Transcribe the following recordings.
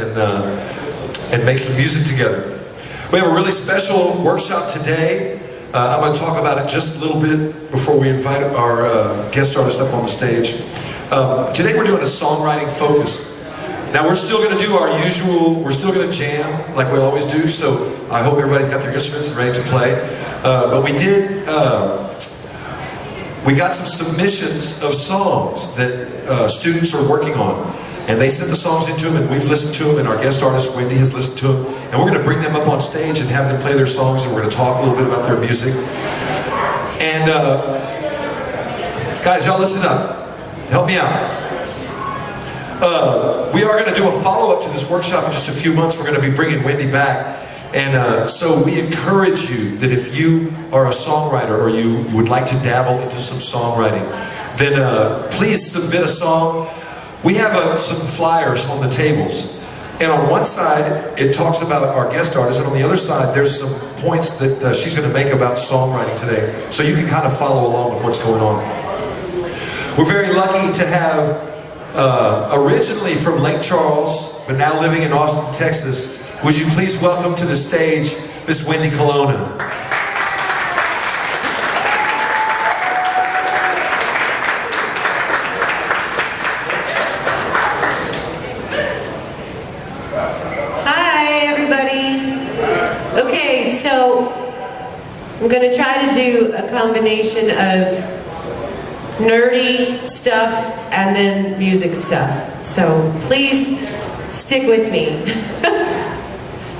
and make some music together. We have a really special workshop today. I'm going to talk about it just a little bit before we invite our guest artist up on the stage. Today we're doing a songwriting focus. Now we're still going to do our usual, we're still going to jam like we always do, so I hope everybody's got their instruments and ready to play. But we got some submissions of songs that students are working on. And they sent the songs into them, and we've listened to them, and our guest artist, Wendy, has listened to them. And we're going to bring them up on stage and have them play their songs, and we're going to talk a little bit about their music. And guys, y'all listen up. Help me out. We are going to do a follow-up to this workshop in just a few months. We're going to be bringing Wendy back. And so we encourage you that if you are a songwriter or you would like to dabble into some songwriting, then please submit a song. We have some flyers on the tables, and on one side it talks about our guest artist, and on the other side there's some points that she's going to make about songwriting today, so you can kind of follow along with what's going on. We're very lucky to have, originally from Lake Charles, but now living in Austin, Texas, would you please welcome to the stage Miss Wendy Colonna. I'm going to try to do a combination of nerdy stuff and then music stuff. So please stick with me.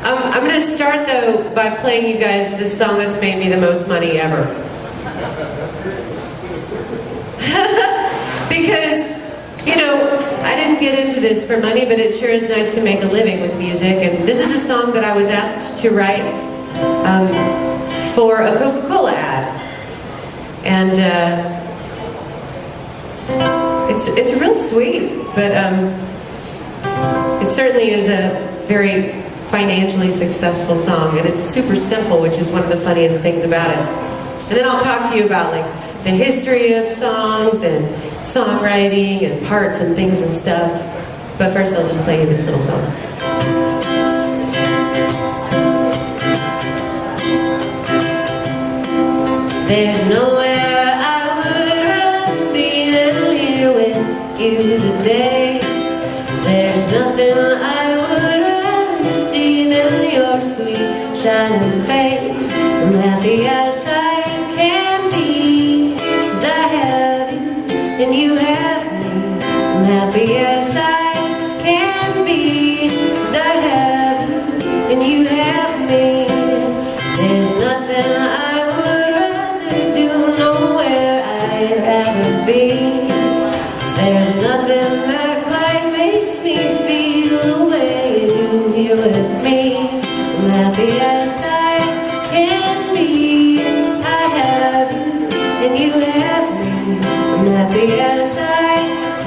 I'm going to start though by playing you guys the song that's made me the most money ever. Because, you know, I didn't get into this for money, but it sure is nice to make a living with music. And this is a song that I was asked to write for a Coca-Cola ad, and it's real sweet, but it certainly is a very financially successful song, and it's super simple, which is one of the funniest things about it. And then I'll talk to you about like the history of songs and songwriting and parts and things and stuff. But first I'll just play you this little song. There's nowhere I would rather be than here with you today. There's nothing I would rather see than your sweet shining face. I'm happy as I can be, 'cause I have you and you have me. I'm happy as I can be, 'cause I have you and you have me. There's nothing I There's nothing that quite makes me feel the way you do here with me. I'm happy as I can be. I have you and you have me. I'm happy as I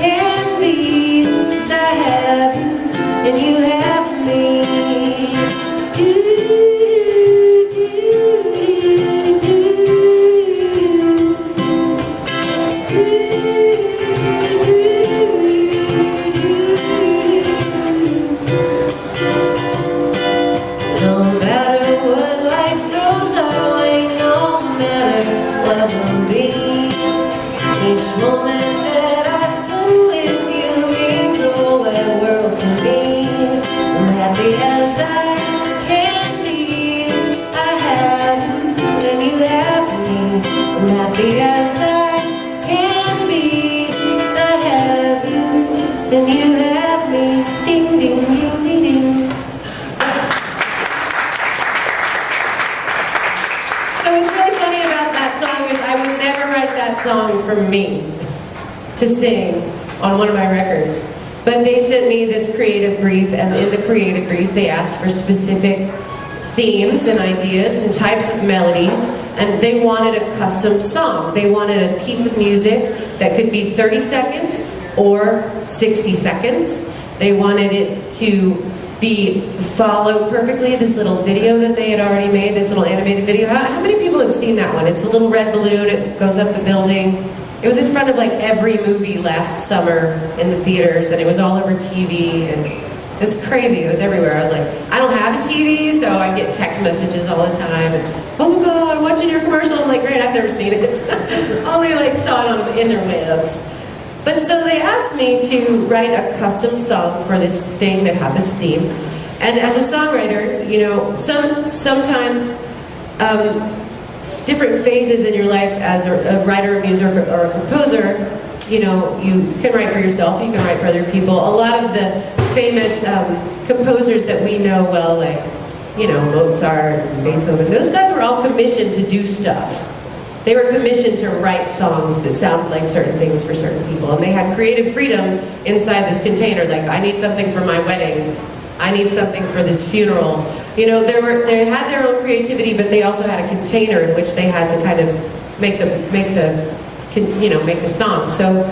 can be, 'cause I have you and you have me. Song from me to sing on one of my records, but they sent me this creative brief, and in the creative brief they asked for specific themes and ideas and types of melodies, and they wanted a custom song. They wanted a piece of music that could be 30 seconds or 60 seconds. They wanted it to follow perfectly this little video that they had already made, this little animated video. How many people have seen that one? It's a little red balloon, it goes up the building. It was in front of like every movie last summer in the theaters, and it was all over TV, and It was crazy. It was everywhere. I was like, I don't have a TV, so I get text messages all the time. And, oh my God, I'm watching your commercial. I'm like, great, I've never seen it. Only like saw it on the interwebs. But so they asked me to write a custom song for this thing that had this theme. And as a songwriter, you know, sometimes different phases in your life as a writer of music or a composer, you know, you can write for yourself, you can write for other people. A lot of the famous composers that we know well, like, you know, Mozart and Beethoven, those guys were all commissioned to do stuff. They were commissioned to write songs that sound like certain things for certain people. And they had creative freedom inside this container. Like, I need something for my wedding. I need something for this funeral. You know, they had their own creativity, but they also had a container in which they had to kind of make the song. So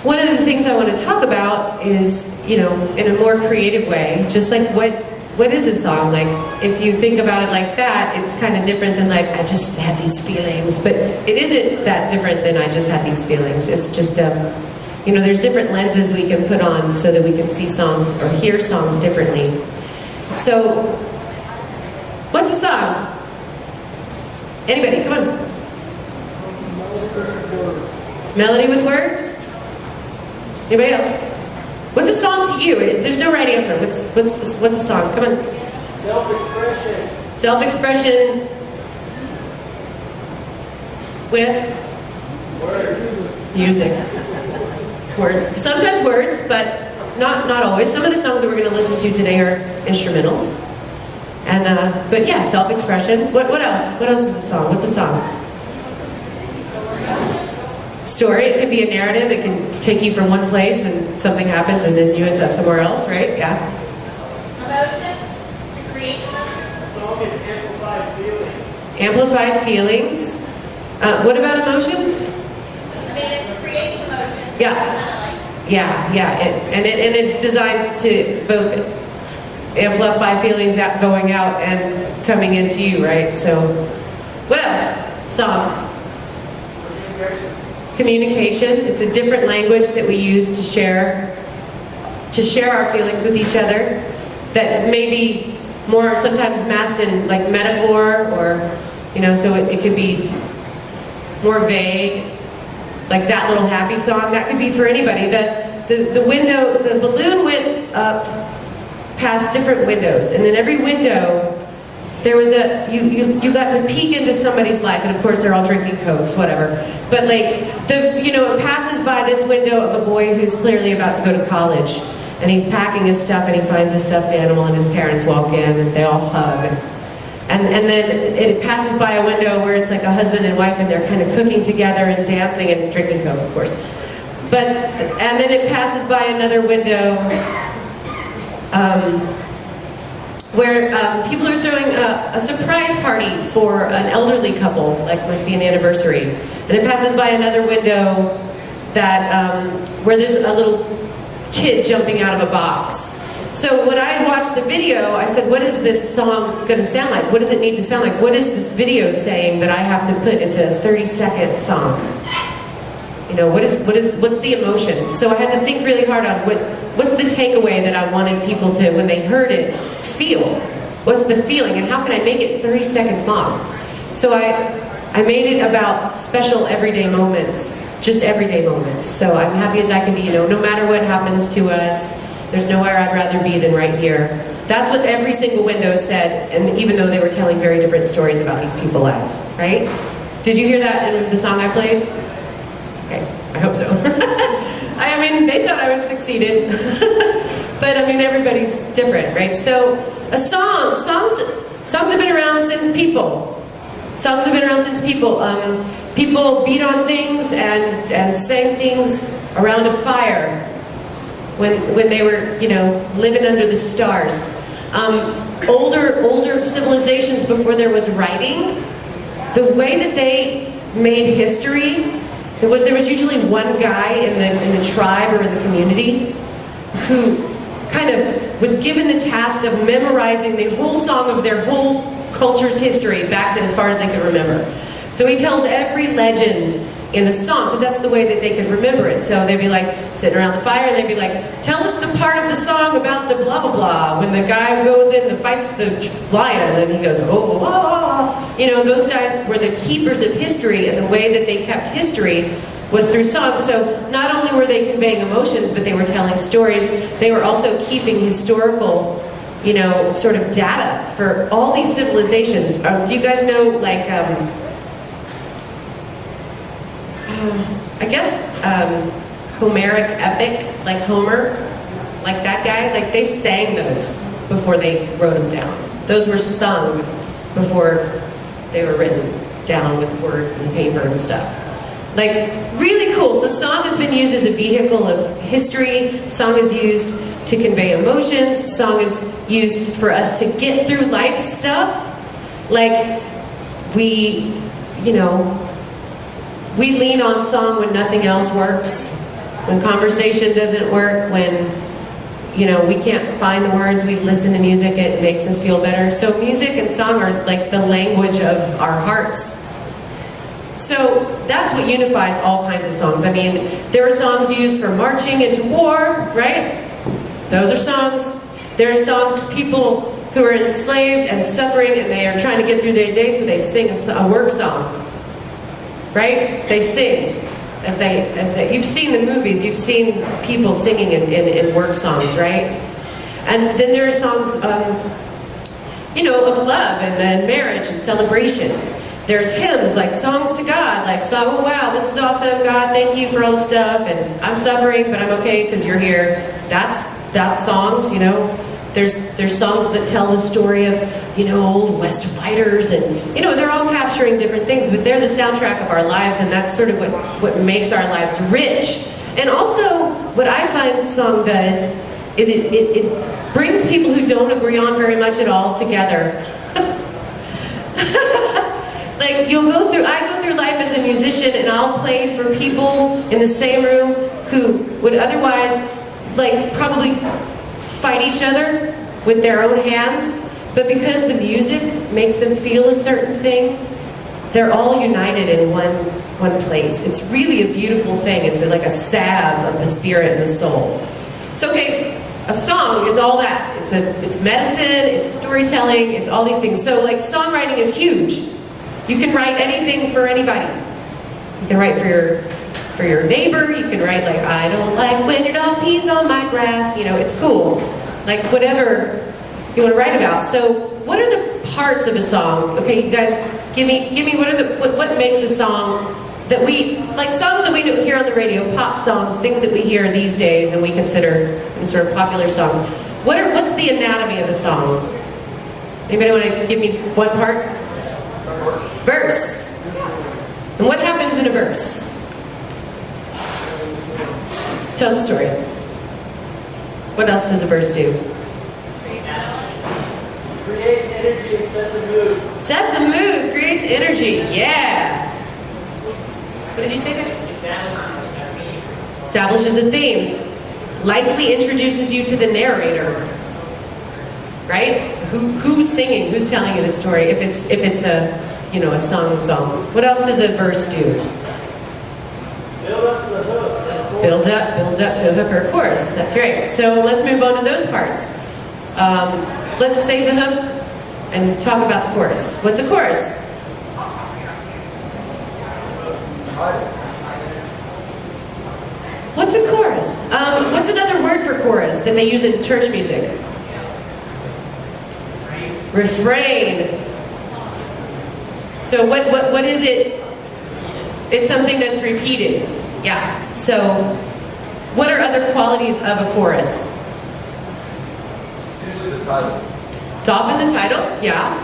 one of the things I want to talk about is, you know, in a more creative way, just like what is a song? Like, if you think about it like that, it's kind of different than like, I just had these feelings. But it isn't that different than I just had these feelings. It's just, you know, there's different lenses we can put on so that we can see songs or hear songs differently. So, what's a song? Anybody, come on. Melody with words? Anybody else? What's a song to you? There's no right answer. What's a song? Come on. Self-expression. Self-expression with Words. music. Words. Sometimes words, but not always. Some of the songs that we're going to listen to today are instrumentals. And but yeah, self-expression. What else? What else is a song? What's a song? Story. It can be a narrative. It can take you from one place and something happens and then you end up somewhere else, right? Yeah. Emotions. To create emotions. A song is amplified feelings. Amplified feelings. What about emotions? I mean, it creates emotions. Yeah. Yeah. And it's designed to both amplify feelings out, going out and coming into you, right? So, what else? Song. Communication. It's a different language that we use to share our feelings with each other that may be more sometimes masked in like metaphor or, you know, so it could be more vague, like that little happy song. That could be for anybody. The window, the balloon went up past different windows, and in every window there was you got to peek into somebody's life, and of course they're all drinking Cokes, whatever. But like it passes by this window of a boy who's clearly about to go to college, and he's packing his stuff, and he finds a stuffed animal, and his parents walk in, and they all hug, and then it passes by a window where it's like a husband and wife, and they're kind of cooking together and dancing and drinking Coke, of course. And then it passes by another window. Where people are throwing a surprise party for an elderly couple, like must be an anniversary. And it passes by another window that where there's a little kid jumping out of a box. So when I watched the video, I said, what is this song going to sound like? What does it need to sound like? What is this video saying that I have to put into a 30-second song? You know, what's the emotion? So I had to think really hard on what's the takeaway that I wanted people to, when they heard it, feel. What's the feeling, and how can I make it 30 seconds long? So I made it about special everyday moments, just everyday moments. So I'm happy as I can be, you know, no matter what happens to us, there's nowhere I'd rather be than right here. That's what every single window said, and even though they were telling very different stories about these people's lives, right? Did you hear that in the song I played? Okay, I hope so. I mean, they thought I was succeeded. But I mean, everybody's different, right? So songs have been around since people. Songs have been around since people. People beat on things and sang things around a fire when they were, you know, living under the stars. Older civilizations before there was writing, the way that they made history, there was usually one guy in the tribe or in the community who kind of was given the task of memorizing the whole song of their whole culture's history back to as far as they could remember. So he tells every legend in a song, because that's the way that they could remember it. So they'd be like sitting around the fire and they'd be like, tell us the part of the song about the blah blah blah, when the guy goes in and fights the lion and he goes, oh, oh, oh. You know, those guys were the keepers of history, and the way that they kept history was through song. So not only were they conveying emotions, but they were telling stories. They were also keeping historical, you know, sort of data for all these civilizations. Do you guys know, like, I guess, Homeric epic, like Homer, like that guy, like they sang those before they wrote them down. Those were sung before they were written down with words and paper and stuff. Like, really cool. So song has been used as a vehicle of history. Song is used to convey emotions. Song is used for us to get through life stuff. Like, we, you know, we lean on song when nothing else works. When conversation doesn't work, when, you know, we can't find the words, we listen to music, it makes us feel better. So music and song are like the language of our hearts. So that's what unifies all kinds of songs. I mean, there are songs used for marching into war, right? Those are songs. There are songs, people who are enslaved and suffering and they are trying to get through their day, so they sing a work song, right? They sing. As they, you've seen the movies, you've seen people singing in work songs, right? And then there are songs, you know, of love and marriage and celebration. There's hymns, like songs to God, like, so, oh wow, this is awesome, God, thank you for all the stuff, and I'm suffering, but I'm okay because you're here. That's songs, you know. There's songs that tell the story of, you know, old West fighters, and, you know, they're all capturing different things, but they're the soundtrack of our lives, and that's sort of what makes our lives rich. And also, what I find song does is it brings people who don't agree on very much at all together. Like, I go through life as a musician, and I'll play for people in the same room who would otherwise, like, probably fight each other with their own hands, but because the music makes them feel a certain thing, they're all united in one place. It's really a beautiful thing. It's like a salve of the spirit and the soul. So, okay, a song is all that. It's medicine, it's storytelling, it's all these things. So, like, songwriting is huge. You can write anything for anybody. You can write for your neighbor. You can write, like, I don't like when your dog pees on my grass. You know, it's cool. Like, whatever you want to write about. So, what are the parts of a song? Okay, you guys, give me what makes a song that we, like, songs that we don't hear on the radio, pop songs, things that we hear these days and we consider sort of popular songs. What's the anatomy of a song? Anybody want to give me one part? Verse. And what happens in a verse? Tell us a story. What else does a verse do? Creates energy and sets a mood. Sets a mood, creates energy. Yeah. What did you say there? Establishes a theme. Likely introduces you to the narrator. Right? Who's singing? Who's telling you the story? If it's a, you know, a song. What else does a verse do? Build up to the hook. Builds up to a hook or a chorus. That's right. So let's move on to those parts. Let's save the hook and talk about the chorus. What's a chorus? What's a chorus? What's another word for chorus that they use in church music? Refrain. So what is it? It's something that's repeated. Yeah. So what are other qualities of a chorus? Usually the title. It's often the title. Yeah.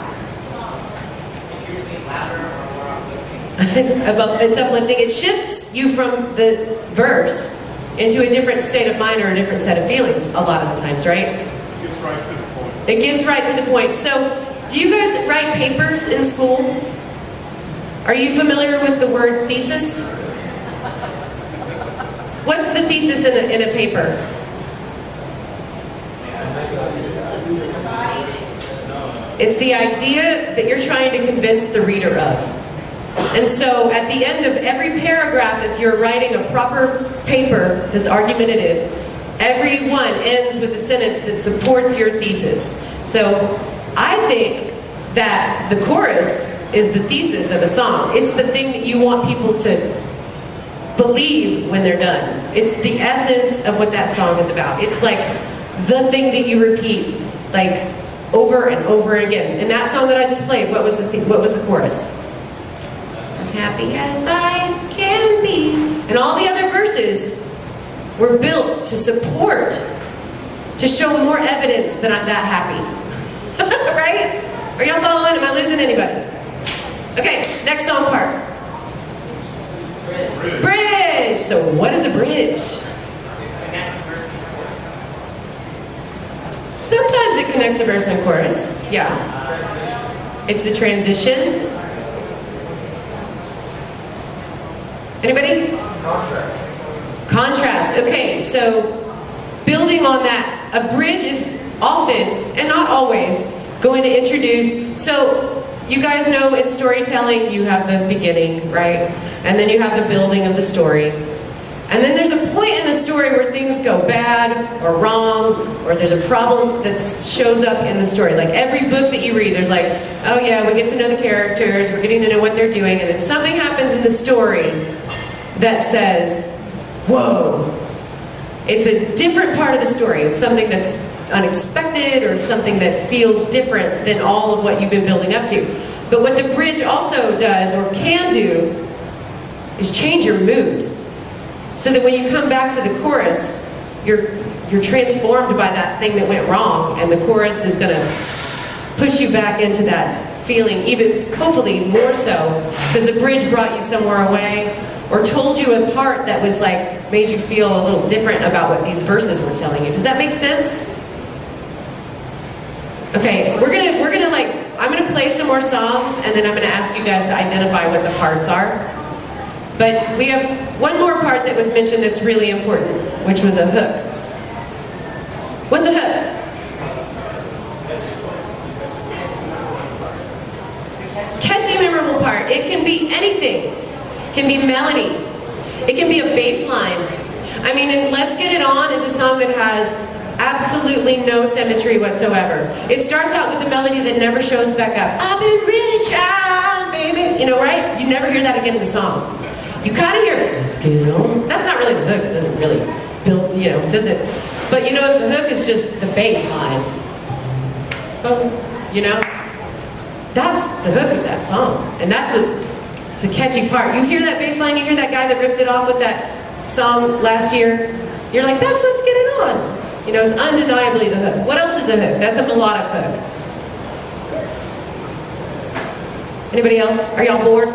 It's usually louder or more uplifting. It's uplifting. It shifts you from the verse into a different state of mind or a different set of feelings a lot of the times, right? Gets right to the point. It gets right to the point. So, do you guys write papers in school? Are you familiar with the word thesis? What's the thesis in a paper? It's the idea that you're trying to convince the reader of. And so at the end of every paragraph, if you're writing a proper paper that's argumentative, every one ends with a sentence that supports your thesis. So I think that the chorus is the thesis of a song. It's the thing that you want people to believe when they're done. It's the essence of what that song is about. It's like the thing that you repeat, like over and over again. And that song that I just played, what was the chorus? I'm happy as I can be. And all the other verses were built to support, to show more evidence that I'm that happy. Right? Are y'all following? Am I losing anybody? Okay, next song part. Bridge. So what is a bridge? Sometimes it connects a verse and chorus. Yeah. It's a transition. Anybody? Contrast. Okay, so building on that, a bridge is often, and not always, going to introduce, so you guys know in storytelling you have the beginning, right? And then you have the building of the story. And then there's a point in the story where things go bad or wrong, or there's a problem that shows up in the story. Like every book that you read, there's like, oh yeah, we get to know the characters, we're getting to know what they're doing, and then something happens in the story that says, whoa. It's a different part of the story. It's something that's unexpected or something that feels different than all of what you've been building up to. But what the bridge also does, or can do, is change your mood. So that when you come back to the chorus, you're transformed by that thing that went wrong, and the chorus is going to push you back into that feeling, even hopefully more so, because the bridge brought you somewhere away, or told you a part that was like, made you feel a little different about what these verses were telling you. Does that make sense? Okay, I'm gonna play some more songs, and then I'm gonna ask you guys to identify what the parts are. But we have one more part that was mentioned that's really important, which was a hook. What's a hook? Catchy, memorable part. It can be anything. It can be melody. It can be a bass line. I mean, and Let's Get It On is a song that has absolutely no symmetry whatsoever. It starts out with a melody that never shows back up. I've been really trying, baby. You know, right? You never hear that again in the song. You kind of hear it. Let's get it on. That's not really the hook. It doesn't really build, does it? But the hook is just the bass line. That's the hook of that song. And that's what the catchy part. You hear that bass line, you hear that guy that ripped it off with that song last year. You're like, that's Let's Get It On. It's undeniably the hook. What else is a hook? That's a melodic hook. Anybody else? Are y'all bored?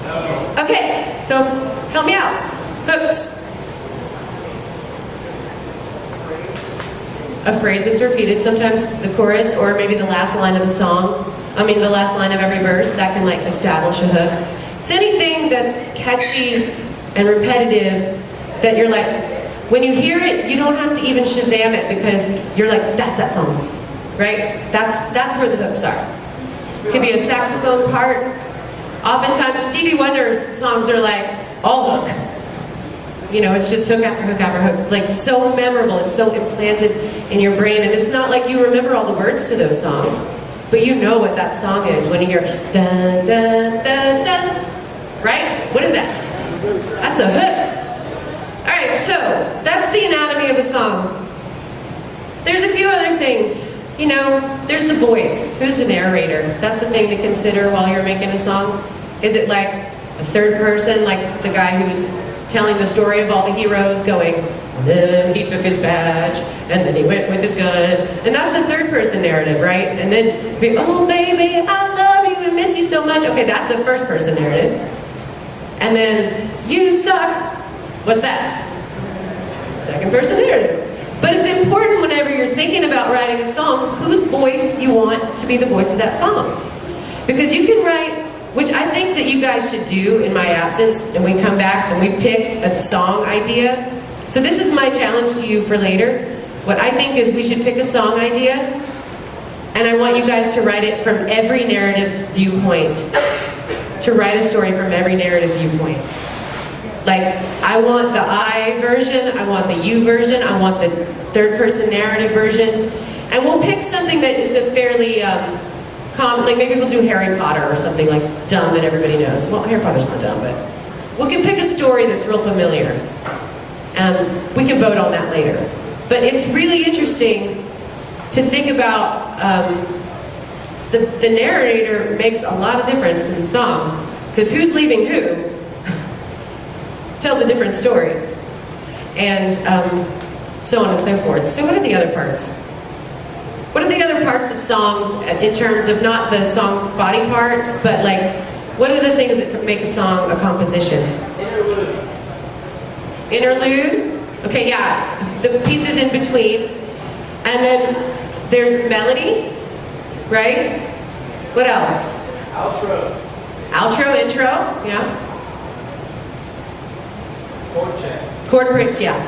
No. Okay, so help me out. Hooks. A phrase that's repeated, sometimes the chorus or maybe the last line of a song. The last line of every verse, that can establish a hook. It's anything that's catchy and repetitive that you're like, when you hear it, you don't have to even Shazam it because you're like, that's that song, right? That's where the hooks are. It could be a saxophone part. Oftentimes, Stevie Wonder's songs are like, all hook. It's just hook after hook after hook. It's like so memorable. It's so implanted in your brain. And it's not like you remember all the words to those songs, but you know what that song is when you hear dun, dun, dun, dun. Right? What is that? That's a hook. Alright, so that's the anatomy of a song. There's a few other things. There's the voice. Who's the narrator? That's the thing to consider while you're making a song. Is it like a third person, like the guy who's telling the story of all the heroes going, and then he took his badge, and then he went with his gun, and that's the third person narrative, right? And then, oh baby, I love you and miss you so much. Okay, that's a first person narrative. And then, you suck. What's that? Second person narrative. But it's important whenever you're thinking about writing a song, whose voice you want to be the voice of that song. Because you can write, which I think that you guys should do in my absence, and we come back and we pick a song idea. So this is my challenge to you for later. What I think is we should pick a song idea, and I want you guys to write it from every narrative viewpoint. to write a story from every narrative viewpoint. Like, I want the I version, I want the you version, I want the third person narrative version. And we'll pick something that is a fairly common, like maybe we'll do Harry Potter or something like dumb that everybody knows. Well, Harry Potter's not dumb, but we can pick a story that's real familiar. We can vote on that later. But it's really interesting to think about the narrator makes a lot of difference in the song, because who's leaving who tells a different story, and so on and so forth. So what are the other parts? What are the other parts of songs in terms of not the song body parts, but like, what are the things that could make a song a composition? Interlude? Okay, yeah, the pieces in between. And then there's melody, right? What else? Outro. Outro, intro, yeah. Chord check.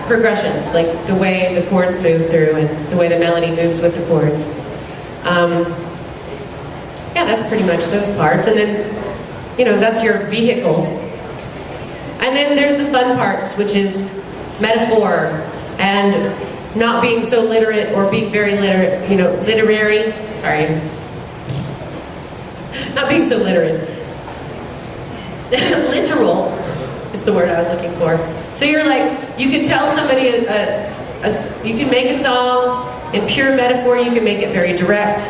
Progressions, like the way the chords move through and the way the melody moves with the chords. Yeah, that's pretty much those parts. And then, that's your vehicle. And then there's the fun parts, which is metaphor and not being so literate or being very literary. Sorry. Not being so literate. Literal is the word I was looking for. So you're like, you can tell somebody, you can make a song in pure metaphor, you can make it very direct.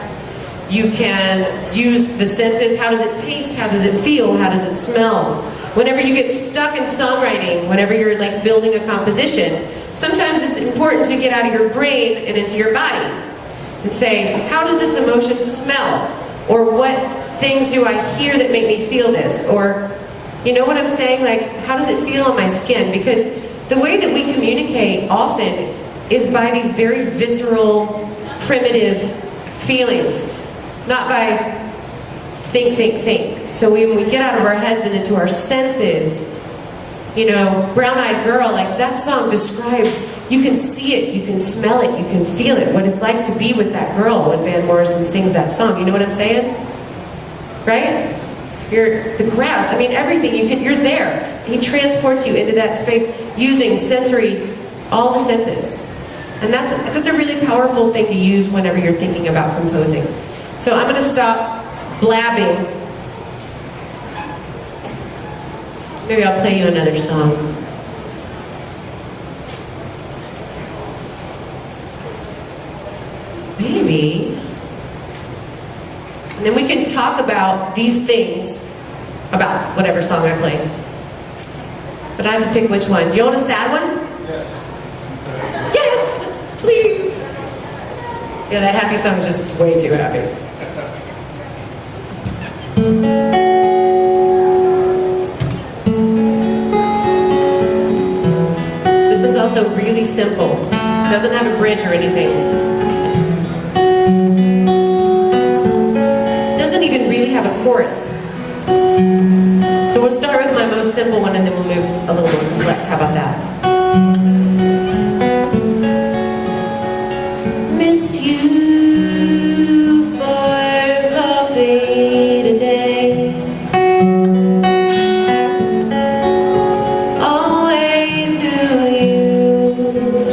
You can use the senses. How does it taste? How does it feel? How does it smell? Whenever you get stuck in songwriting, whenever you're like building a composition, sometimes it's important to get out of your brain and into your body and say, how does this emotion smell? Or what things do I hear that make me feel this? Or, you know what I'm saying? Like, how does it feel on my skin? Because the way that we communicate often is by these very visceral, primitive feelings, not by think. So when we get out of our heads and into our senses, Brown-Eyed Girl, like that song describes, you can see it, you can smell it, you can feel it, what it's like to be with that girl when Van Morrison sings that song. You know what I'm saying? Right? The grass, everything, you're there. He transports you into that space using all the senses. And that's a really powerful thing to use whenever you're thinking about composing. So I'm going to stop blabbing. Maybe I'll play you another song. Maybe. And then we can talk about these things, about whatever song I play. But I have to pick which one. You want a sad one? Yes. Yes! Please! Yeah, that happy song is just way too happy. This one's also really simple. Doesn't have a bridge or anything. Doesn't even really have a chorus. So we'll start with my most simple one and then we'll move a little more complex. How about that? Missed you for coffee today. Always knew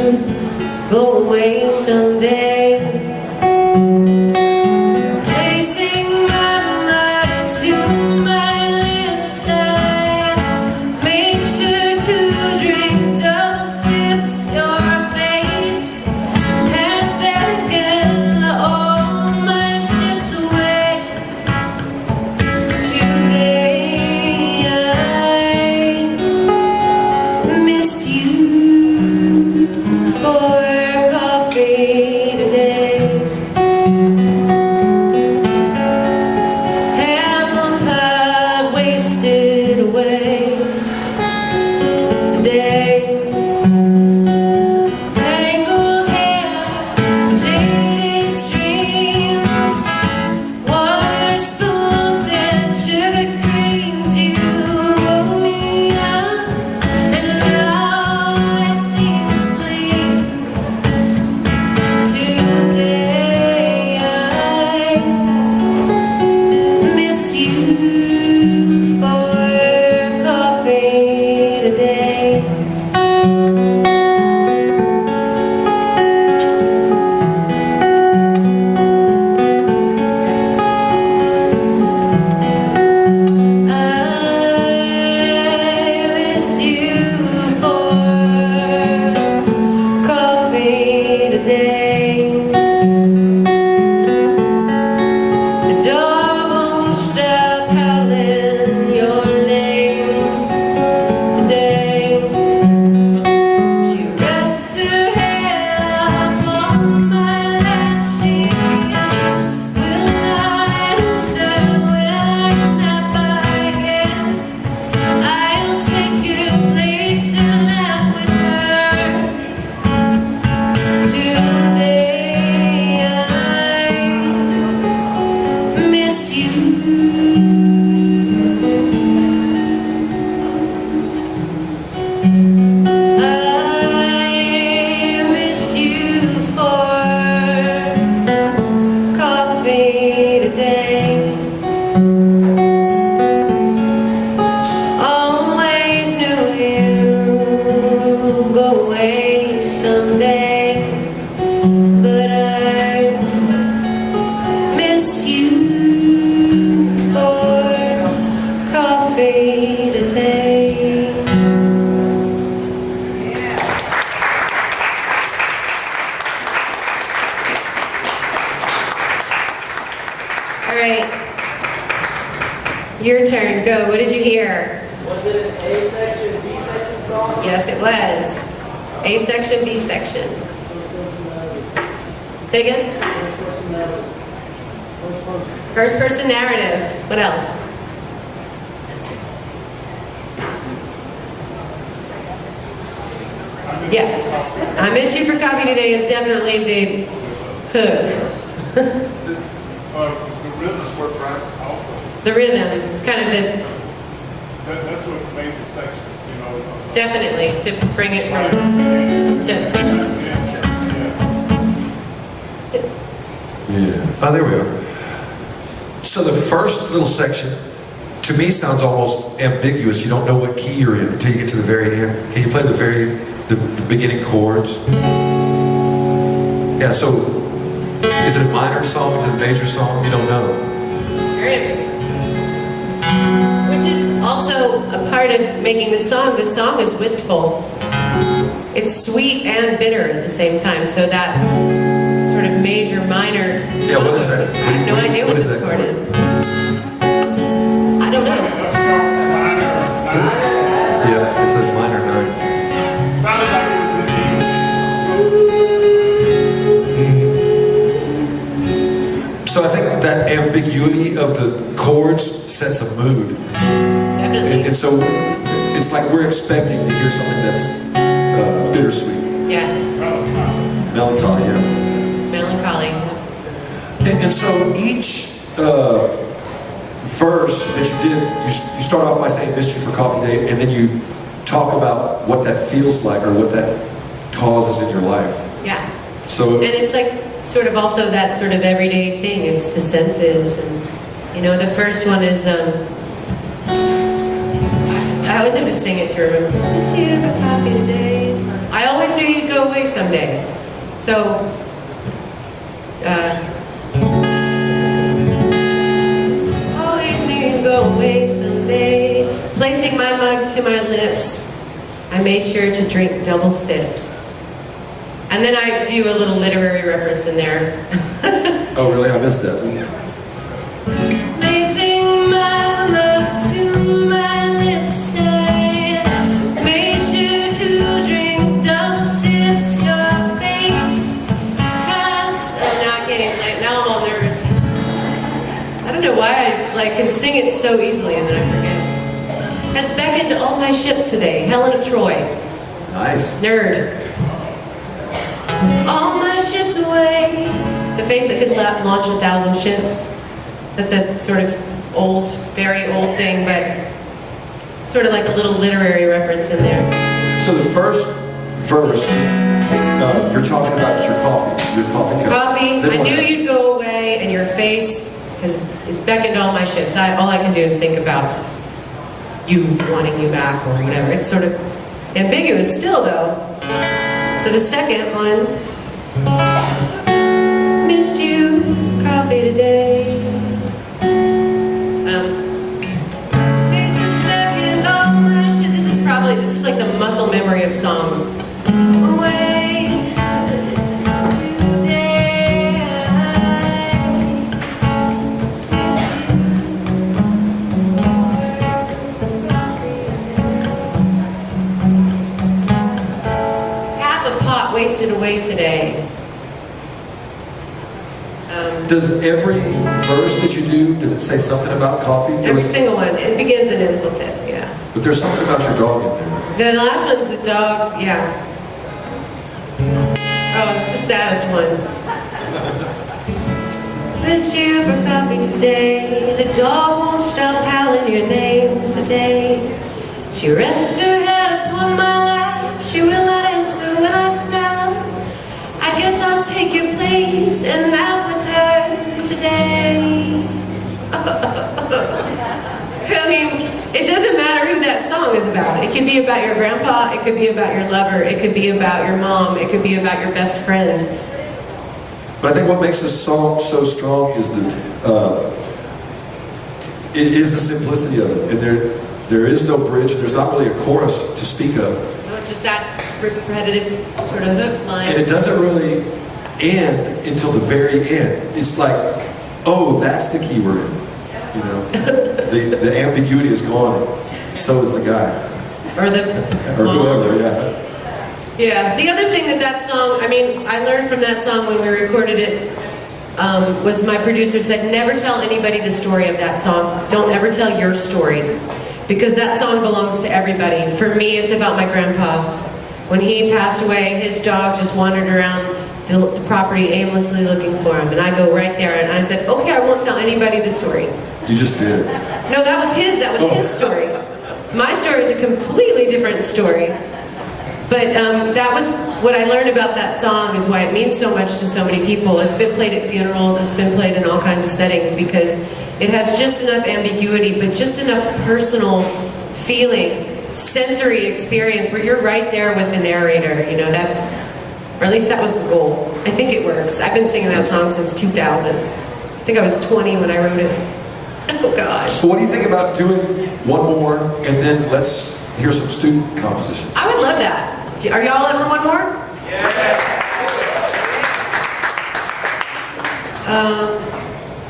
you'd go away someday. Placing my mind to my lips, I made sure to drink go. What did you hear? Was it an A section, B section song? Yes, it was. A section, B section. Say again? First person narrative. What else? Yeah. I Miss You for Coffee Today is definitely the hook. The rhythms work right also. The rhythm, kind of the, That's what made the section, you know. definitely, to bring it from, to, Yeah. Oh, there we are. So the first little section, to me, sounds almost ambiguous. You don't know what key you're in until you get to the very end. Can you play the beginning chords? Yeah. So, is it a minor song? Is it a major song? You don't know. very ambiguous. Which is also a part of making the song. The song is wistful. It's sweet and bitter at the same time. So that sort of major, minor. Yeah. What is that? I have no idea what is this that chord chord? is. I don't know. Yeah, it's a minor nine. Sounded like it was So I think that ambiguity of the chords sets a mood. Definitely. And so it's like we're expecting to hear something that's bittersweet, Yeah. melancholy, yeah. Melancholy. And so each verse that you did, you start off by saying "Missed You for Coffee Day," and then you talk about what that feels like or what that causes in your life. Yeah. So And it's like sort of also that sort of everyday thing. It's the senses, and you know, the first one is I always have to sing it to remember. Missed you for coffee today. I always knew you'd go away someday. So always knew you'd go away someday. Placing my mug to my lips, I made sure to drink double sips. And then I do a little literary reference in there. oh really? I missed that. Placing my mug to my lips, I made sure to drink double sips. Your face has. Oh, now I'm getting like now I'm all nervous. I don't know why I can sing it so easily and then I forget. Has beckoned all my ships today. Helen of Troy. Nice. Nerd. All my ships away. The face that could launch 1,000 ships. That's a sort of old, very old thing, but sort of like a little literary reference in there. So the first verse, you're talking about your coffee cup. Coffee, Then I what knew happened? you'd go away, and your face has beckoned all my ships. All I can do is think about you wanting you back or whatever. It's sort of ambiguous still, though. So the second one, missed you, coffee today. Faces beckoned all my shit. This is like the muscle memory of songs. Away today. Half a pot wasted away today. Does every verse that you do, does it say something about coffee? Every single one. It begins and ends with it, yeah. But there's something about your dog in there. The last one's the dog, yeah. Oh, it's the saddest one. Miss you for coffee today. The dog won't stop howling your name today. She rests her head upon my lap. She will not answer when I snap. I guess I'll take your place and nap with her today. I mean, it doesn't matter who that song is about. It could be about your grandpa, it could be about your lover, it could be about your mom, it could be about your best friend. But I think what makes this song so strong is the simplicity of it. And there is no bridge, there's not really a chorus to speak of. No, it's just that repetitive sort of hook line. And it doesn't really end until the very end. It's like, oh, that's the key word. You know, the ambiguity is gone. So is the guy. Or whoever, yeah. Yeah, the other thing that song, I mean, I learned from that song when we recorded it, was my producer said, never tell anybody the story of that song. Don't ever tell your story. Because that song belongs to everybody. For me, it's about my grandpa. When he passed away, his dog just wandered around the property aimlessly looking for him. And I go right there and I said, okay, I won't tell anybody the story. You just did. No, that was his story. My story is a completely different story. But that was what I learned about that song, is why it means so much to so many people. It's been played at funerals, it's been played in all kinds of settings, because it has just enough ambiguity, but just enough personal feeling, sensory experience, where you're right there with the narrator. You know, or at least that was the goal. I think it works. I've been singing that song since 2000. I think I was 20 when I wrote it. Oh gosh. But what do you think about doing one more, and then let's hear some student composition? I would love that. Are y'all up for one more? Yeah.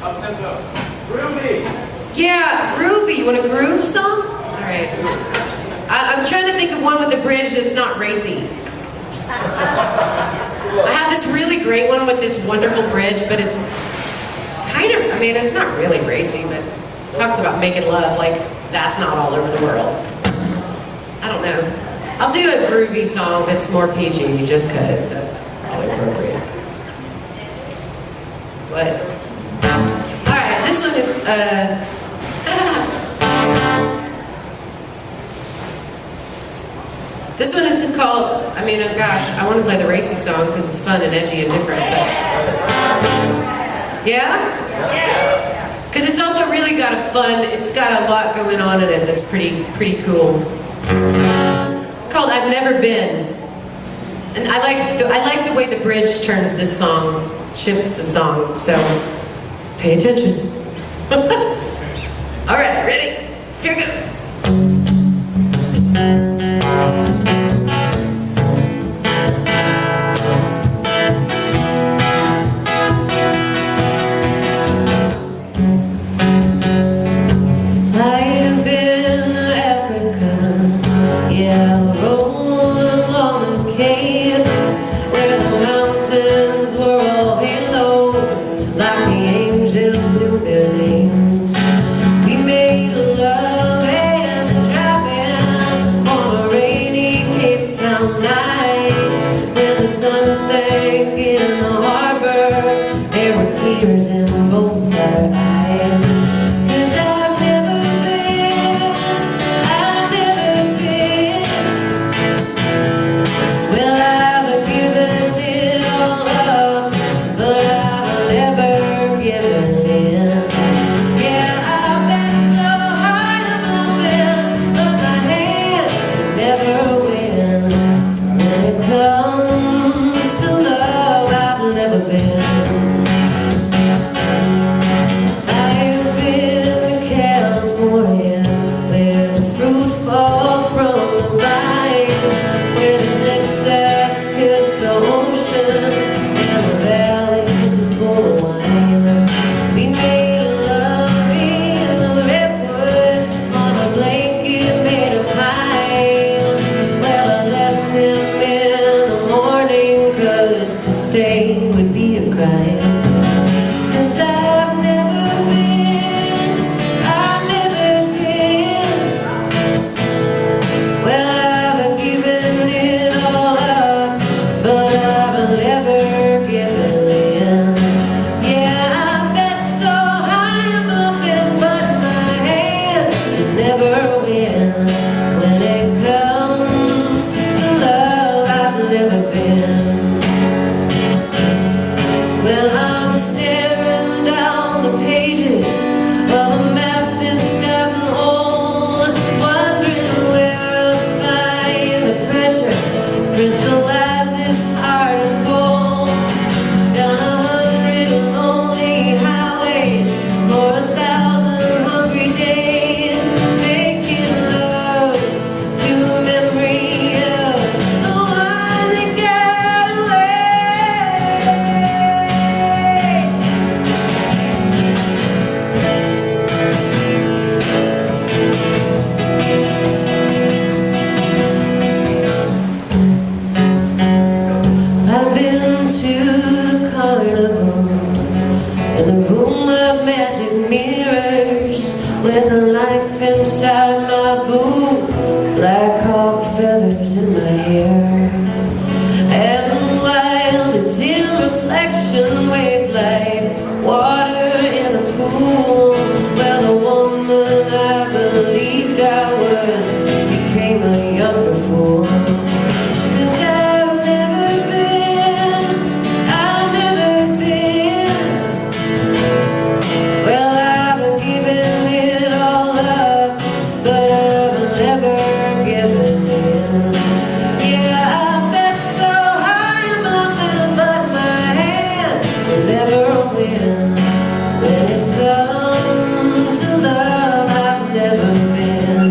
Up tempo. Groovy. Yeah, groovy. You want a groove song? All right. I'm trying to think of one with a bridge that's not racy. I have this really great one with this wonderful bridge, but it's kind of, I mean, it's not really racy, but it talks about making love like that's not all over the world. I don't know. I'll do a groovy song that's more peachy, just because that's probably appropriate. What? Alright, this one is, this one is called, I mean, oh gosh, I want to play the racy song because it's fun and edgy and different, but... Yeah? Because it's also really got it's got a lot going on in it that's pretty cool. It's called I've Never Been. And I like the way the bridge turns this song, shifts the song, so pay attention. All right, ready? Here goes. in my hair. And while the dim reflection waved like water in a pool, well, the woman I believed I was became a younger fool. 'Cause I've never been, well, I've given it all up, but I've never given in. Yeah, I've been so high above them, but my hand will never win. When it comes to love, I've never been.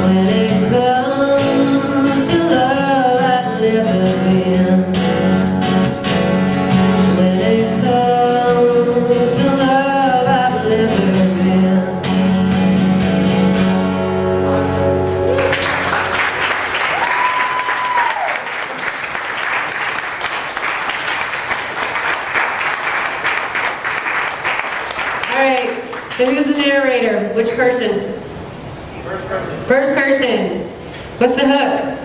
When it comes to love, I've never been. When it comes to love, I've never been. All right, so who's the narrator? Which person? First person. First person. What's the hook?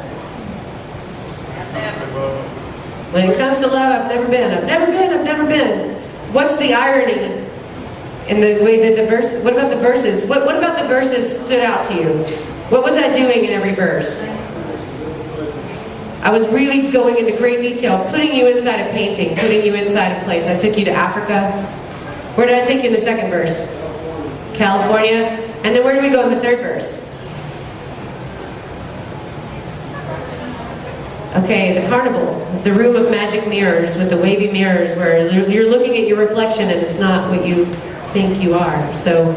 When it comes to love, I've never been. I've never been. I've never been. What's the irony in the way that the verse? What about the verses? What about the verses stood out to you? What was I doing in every verse? I was really going into great detail, putting you inside a painting, putting you inside a place. I took you to Africa. Where did I take you in the second verse? California. And then where did we go in the third verse? Okay, the carnival, the room of magic mirrors with the wavy mirrors where you're looking at your reflection and it's not what you think you are. So,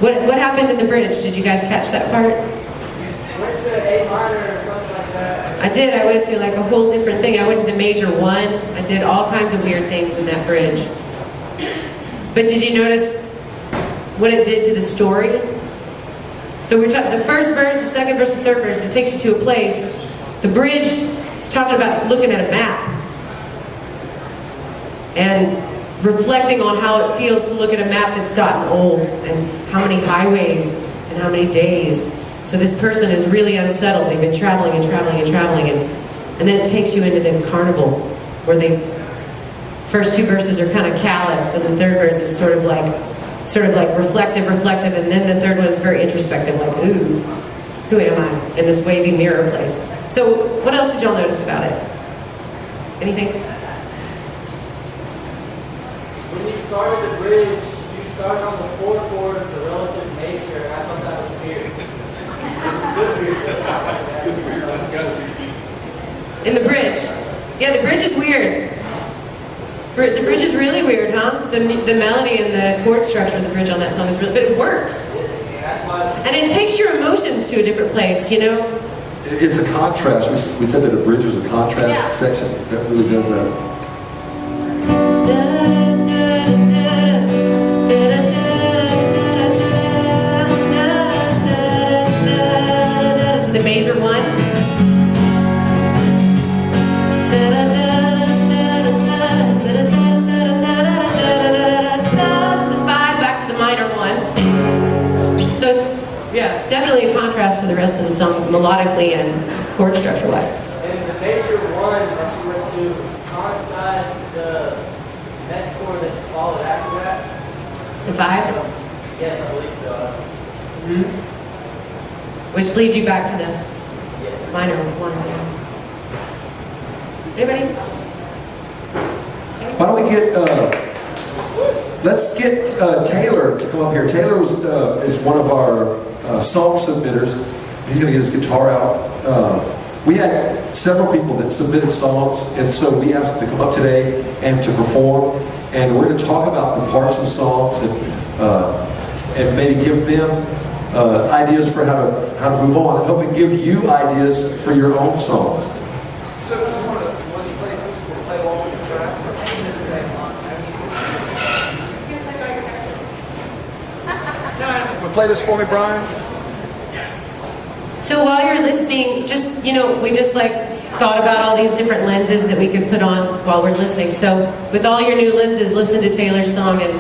what happened in the bridge? Did you guys catch that part? Went to A minor or something like that. I did. I went to like a whole different thing. I went to the major one. I did all kinds of weird things in that bridge. But did you notice what it did to the story? So we're talking the first verse, the second verse, the third verse. It takes you to a place. The bridge is talking about looking at a map and reflecting on how it feels to look at a map that's gotten old and how many highways and how many days. So this person is really unsettled. They've been traveling and traveling and traveling, and then it takes you into the carnival where they first two verses are kind of calloused, and the third verse is sort of like reflective, and then the third one is very introspective, like, ooh, who am I in this wavy mirror place? So what else did y'all notice about it? Anything? When you started the bridge, you started on the fourth chord of the relative nature, and I thought that was weird. In the bridge. Yeah, the bridge is weird. The bridge is really weird, huh? The melody and the chord structure of the bridge on that song is really, but it works. And it takes your emotions to a different place, you know? It's a contrast. We said that a bridge was a contrast section. That really does that. To the major one. Yeah, definitely a contrast to the rest of the song, melodically and chord structure-wise. And the major one that you went to coincides the next chord that you followed after that. The five? Yes, I believe so. Mm-hmm. Which leads you back to the Yes. minor one. Anybody? Why don't we get, let's get Taylor to come up here. Taylor is one of our song submitters. He's going to get his guitar out. We had several people that submitted songs, and so we asked them to come up today and to perform. And we're going to talk about the parts of songs and maybe give them ideas for how to move on, and hopefully give you ideas for your own songs. So you want to play along with the track? Play this for me, Brian. So while you're listening, just, we just thought about all these different lenses that we could put on while we're listening. So with all your new lenses, listen to Taylor's song, and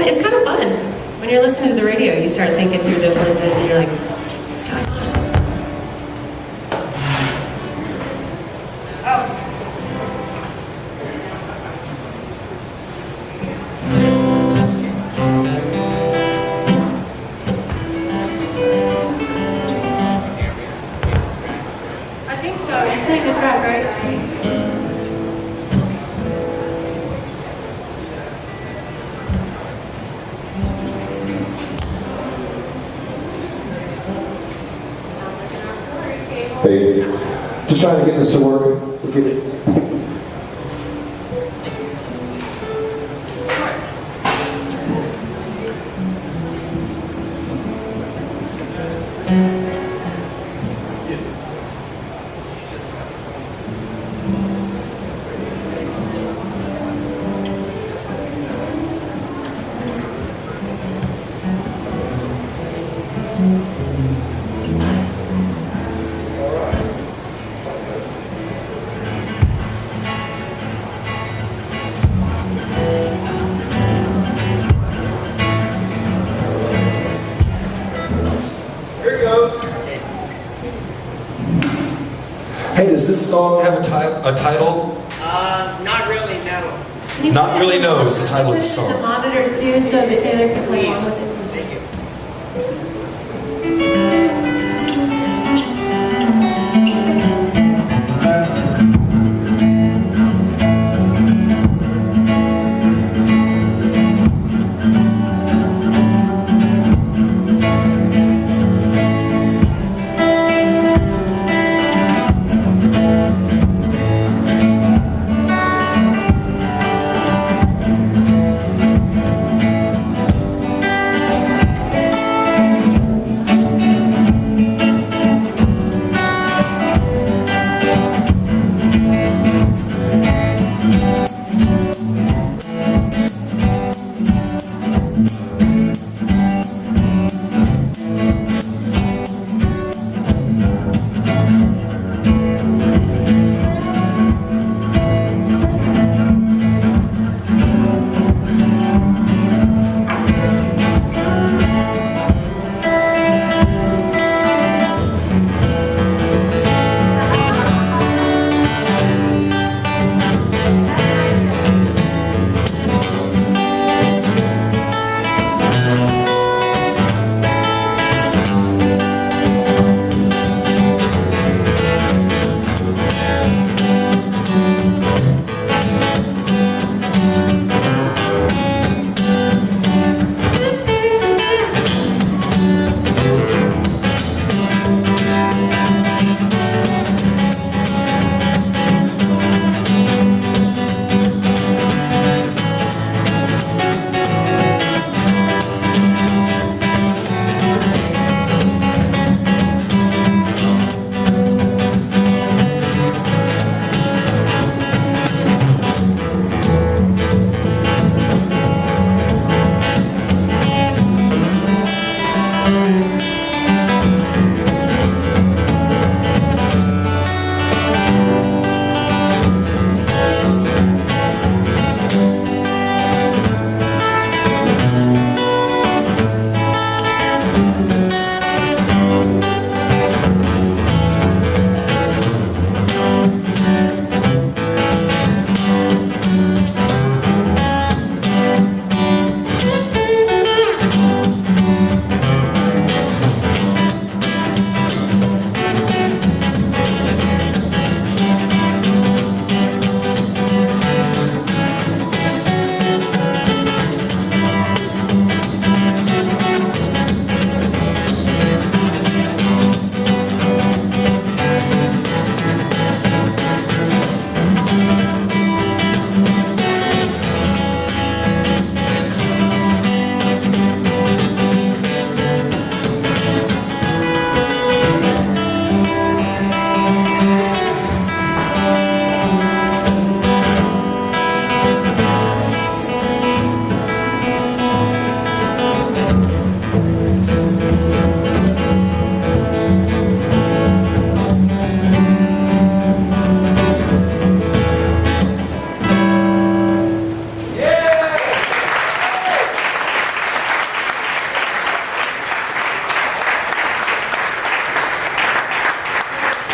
it's kind of fun when you're listening to the radio, you start thinking through those lenses, and you're like, what's going on? Oh. I think so. You're playing the track, right? Hey, just trying to get this to work. We'll get it. Hey, does this song have a title? Not really, no. Can you Not put really it- know is the title of the put it in song. the monitor too, so that Taylor can play along with it. Thank you.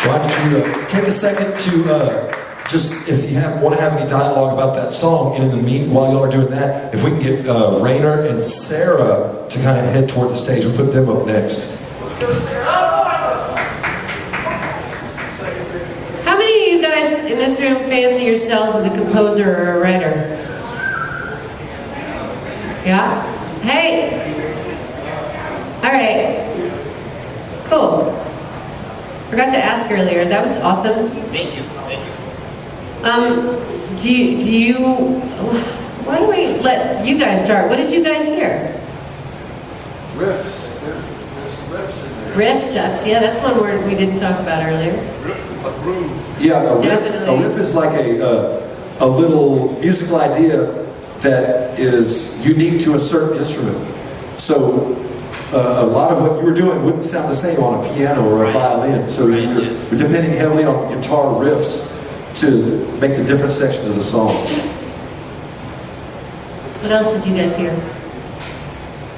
Why don't you take a second to just, if you want to have any dialogue about that song, and in the while y'all are doing that, if we can get Rainer and Sarah to kind of head toward the stage, we'll put them up next. How many of you guys in this room fancy yourselves as a composer or a writer? Yeah? Hey! All right. Cool. Forgot to ask earlier. That was awesome. Thank you. Thank you. Do you, why don't we let you guys start? What did you guys hear? Riffs. There's riffs in there. Riffs, that's one word we didn't talk about earlier. Yeah, a Definitely. riff is like a little musical idea that is unique to a certain instrument. So a lot of what you were doing wouldn't sound the same on a piano or a violin. So you're depending heavily on guitar riffs to make the different sections of the song. What else did you guys hear?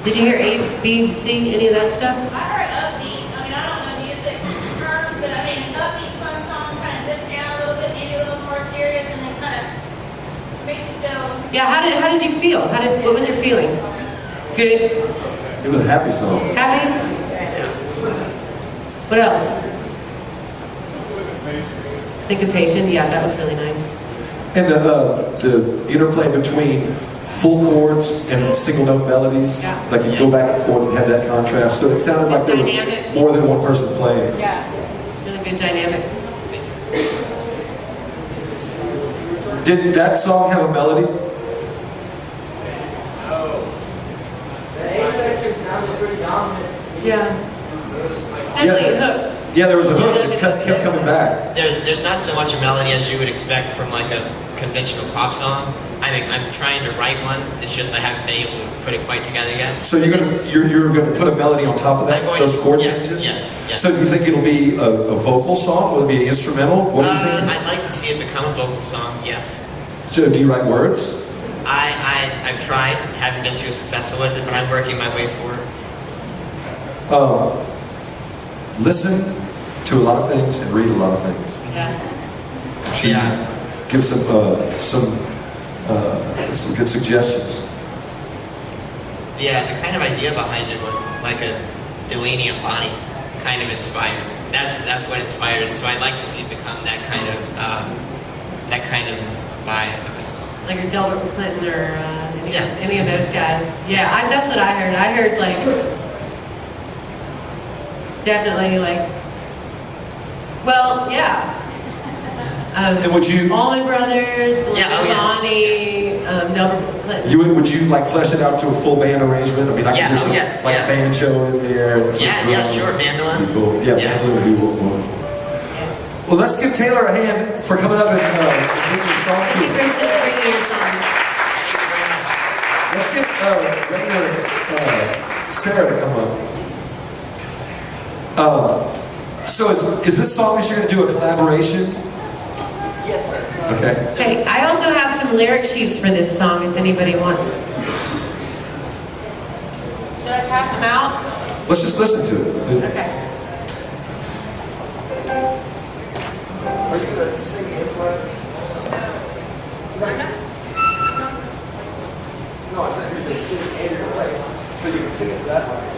Did you hear A, B, C, any of that stuff? I heard upbeat. I mean, I don't know music terms, but I mean, upbeat, fun song, kind of dips down a little bit, maybe a little more serious, and then kind of makes you feel. Yeah, how did you feel? What was your feeling? Good? It was a happy song. Happy? What else? Syncopation, yeah, that was really nice. And the interplay between full chords and single note melodies, Yeah. like you go back and forth and have that contrast. So it sounded like there was Dynamic. more than one person playing. Yeah, really good dynamic. Did that song have a melody? The A section sounded pretty dominant. Yeah. Definitely hooked. Yeah, there was a hook that kept coming back. There's not so much a melody as you would expect from like a conventional pop song. I'm trying to write one. It's just I haven't been able to put it quite together yet. So you're gonna put a melody on top of that, I'm going those to- chord yes, changes? yes. So do you think it'll be a vocal song? Will it be an instrumental? What do you think? I'd like to see it become a vocal song. Yes. So do you write words? I've tried. Haven't been too successful with it, but I'm working my way forward. Listen to a lot of things and read a lot of things. Yeah. She gives some good suggestions. Yeah, the kind of idea behind it was like a Delaney and Bonnie kind of inspired. That's what inspired it. So I'd like to see it become that kind of vibe of a song. Like a Delbert Clinton or any of those guys. Yeah, that's what I heard. I heard like, definitely like, well, yeah. And would you Allman Brothers, Yeah, Lonnie, Delbert Clinton. would you like flesh it out to a full band arrangement? I mean, I Yeah, could hear some yes, like yeah. banjo in there. And some Yeah, drums. sure, mandolin. Would be cool. Yeah, Yeah. mandolin would be wonderful. Well, let's give Taylor a hand for coming up and bringing your song Thank to you, us. Kristen, for bringing your song. Thank you very much. Let's get Sarah to come up. So is this song that you're going to do a collaboration? Yes, sir. Okay. Okay, I also have some lyric sheets for this song if anybody wants. Should I pass them out? Let's just listen to it. Okay. Are you going to sing it part? No, I thought you were going to sing it and play. So you can sing it that way.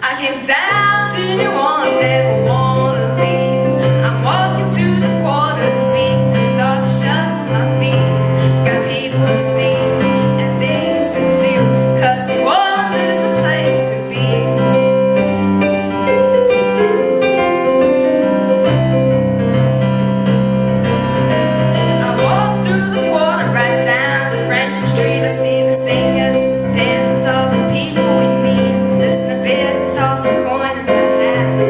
I came down to New Orleans, never wanna leave. I'm walking to the quarters, beat the thought to shuffle my feet. Got people to see and things to do, 'cause New Orleans is the place to be. I walk through the quarter, right down the Frenchman Street. I see the singers, the dancers, all the people we meet. Listen a bit, toss a coin in my hat.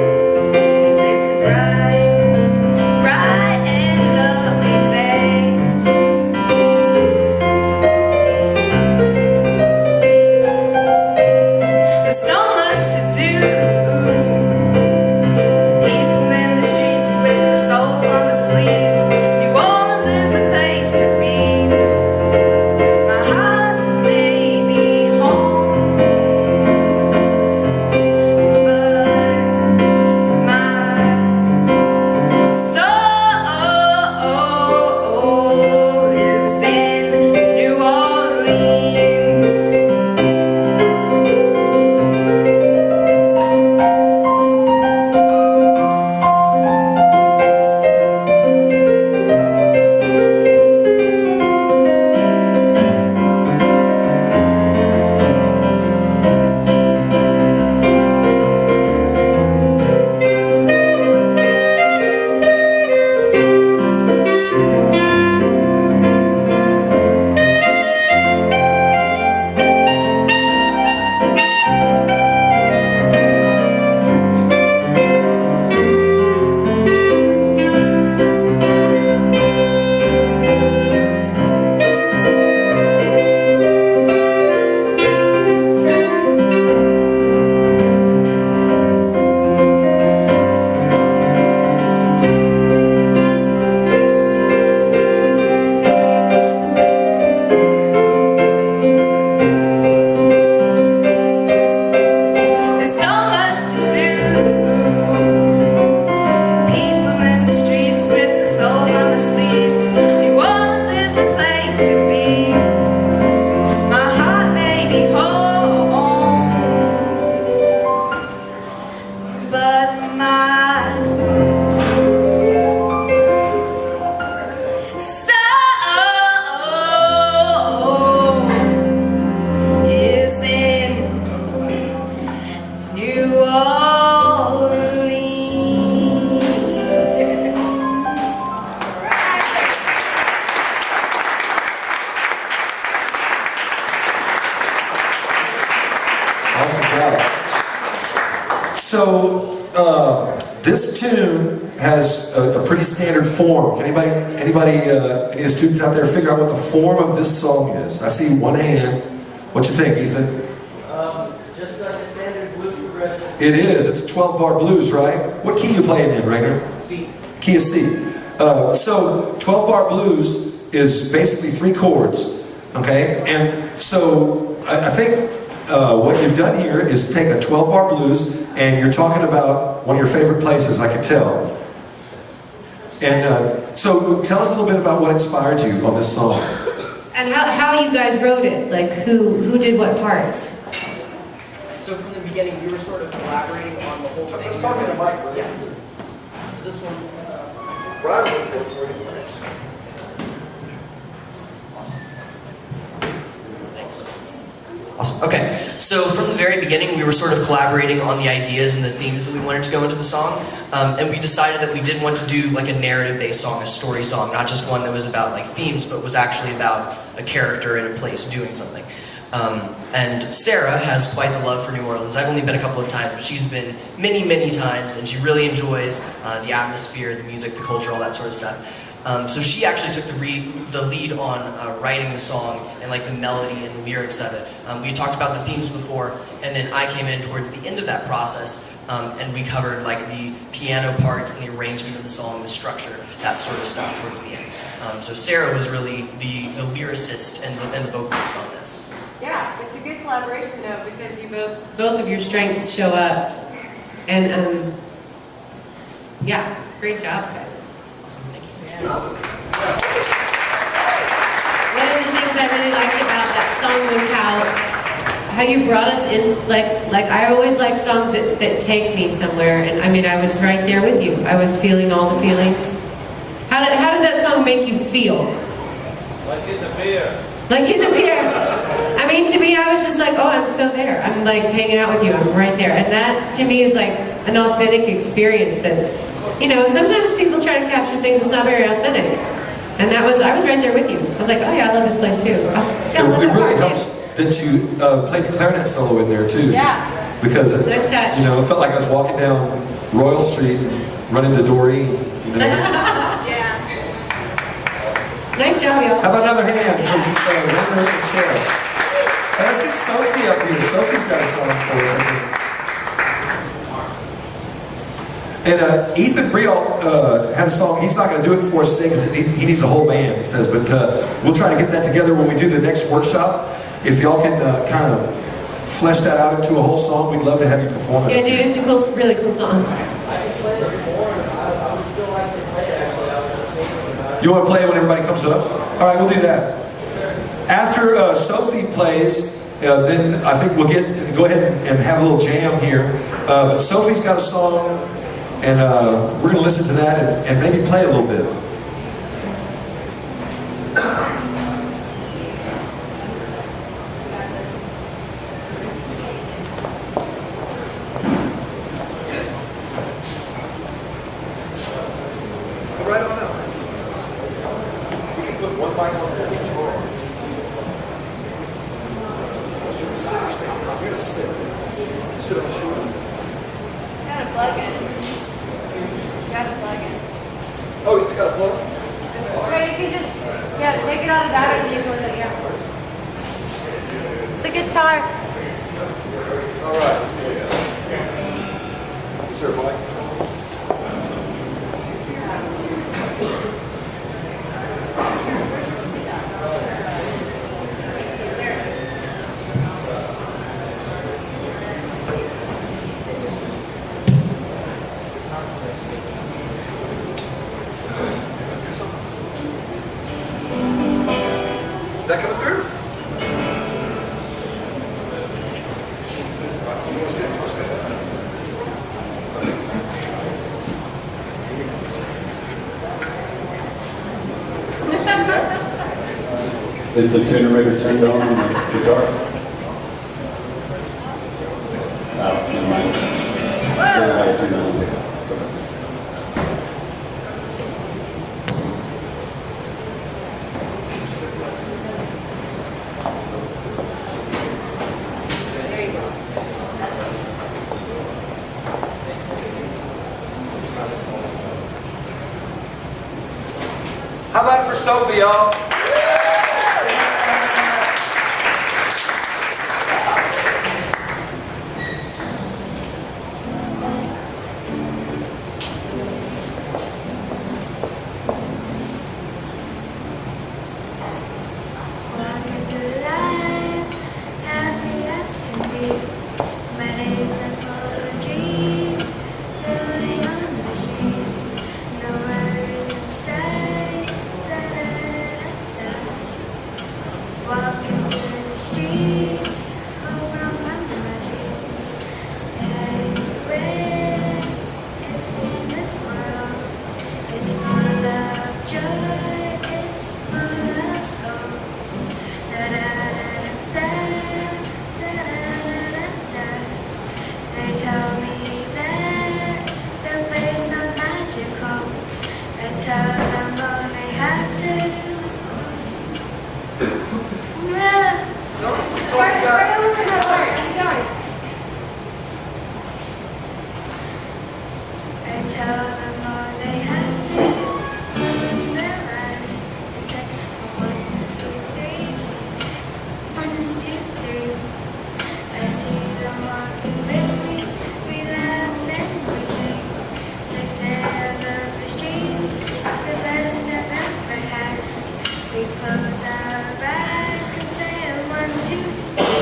So this tune has a pretty standard form. Can anybody, any of the students out there figure out what the form of this song is? I see one hand. What you think, Ethan? It's just like a standard blues progression. It is. It's a 12-bar blues, right? What key you playing in, Rainer? C. Key is C. So 12-bar blues is basically 3 chords, okay? And so I think what you've done here is take a 12-bar blues, and you're talking about one of your favorite places, I can tell. And so tell us a little bit about what inspired you on this song. And how you guys wrote it, like who did what parts? So from the beginning, we were sort of collaborating on the whole thing. Let's talk to the mic, brother. Yeah. Is this one? Brian will work for you. Awesome. Okay, so from the very beginning, we were sort of collaborating on the ideas and the themes that we wanted to go into the song, and we decided that we did want to do like a narrative-based song, a story song, not just one that was about like themes, but was actually about a character in a place doing something. And Sarah has quite the love for New Orleans. I've only been a couple of times, but she's been many, many times, and she really enjoys the atmosphere, the music, the culture, all that sort of stuff. So she actually took the lead on writing the song and like the melody and the lyrics of it. We had talked about the themes before, and then I came in towards the end of that process, and we covered like the piano parts and the arrangement of the song, the structure, that sort of stuff towards the end. So Sarah was really the lyricist and the vocalist on this. Yeah, it's a good collaboration though, because you both of your strengths show up, and yeah, great job, guys. Awesome, thank you. Yeah. One of the things I really liked about that song was how you brought us in, like I always like songs that take me somewhere, and I mean I was right there with you. I was feeling all the feelings. How did that song make you feel? Like in the beer. Like in the beer. I mean, to me, I was just like, oh, I'm so there. I'm like hanging out with you. I'm right there. And that, to me, is like an authentic experience that, you know, sometimes people try to capture things that's not very authentic. And I was right there with you. I was like, oh yeah, I love this place too. Oh, yeah, It really helps that you played the clarinet solo in there too. Yeah. Because Nice touch. you know, it felt like I was walking down Royal Street, and running to Doreen. You know. Nice job, y'all. How about another hand from Rainer and Sarah? Hey, let's get Sophie up here. Sophie's got a song for us, I think. And Ethan Beale had a song. He's not going to do it for us today because he needs a whole band, he says. But we'll try to get that together when we do the next workshop. If y'all can kind of flesh that out into a whole song, we'd love to have you perform it. Yeah, dude, it's a cool, really cool song. I can play it more. I would still like to play it, actually. I was just thinking about it. You want to play it when everybody comes up? All right, we'll do that. After Sophie plays, then I think we'll go ahead and have a little jam here. But Sophie's got a song, and we're going to listen to that and maybe play a little bit. Right on up. You can put one mic on each bar. You're gonna sit. Sit on the stool. Gotta plug in. Gotta plug in. Oh, it's got a plug? Or you can just, take it out of that and you go with it, yeah. It's the guitar. All right, let's see what we got. Sir, Mike. Is that coming through? Is the tuner maker turned on the guitar? Oh, never mind. I don't know how to turn that on. There you go. How about it for Sophie, y'all? Walking through life, happy as can be. My days are full of dreams, living on the streets. No worries inside, da-da-da-da-da. Walking through the streets, hoping I'll find my dreams. Anywhere in this world, it's full of joy, it's full of hope. Da-da-da-da-da, they tell me that the place sounds magical. I tell them all they have to do is pause. I tell them all they have to do is close their eyes and say 1, 2, 3, 1, 2, 3. I see them walking with me. We laugh and we sing. They say I love the street. It's the best I've ever had. We close our eyes and say 1, 2, 3.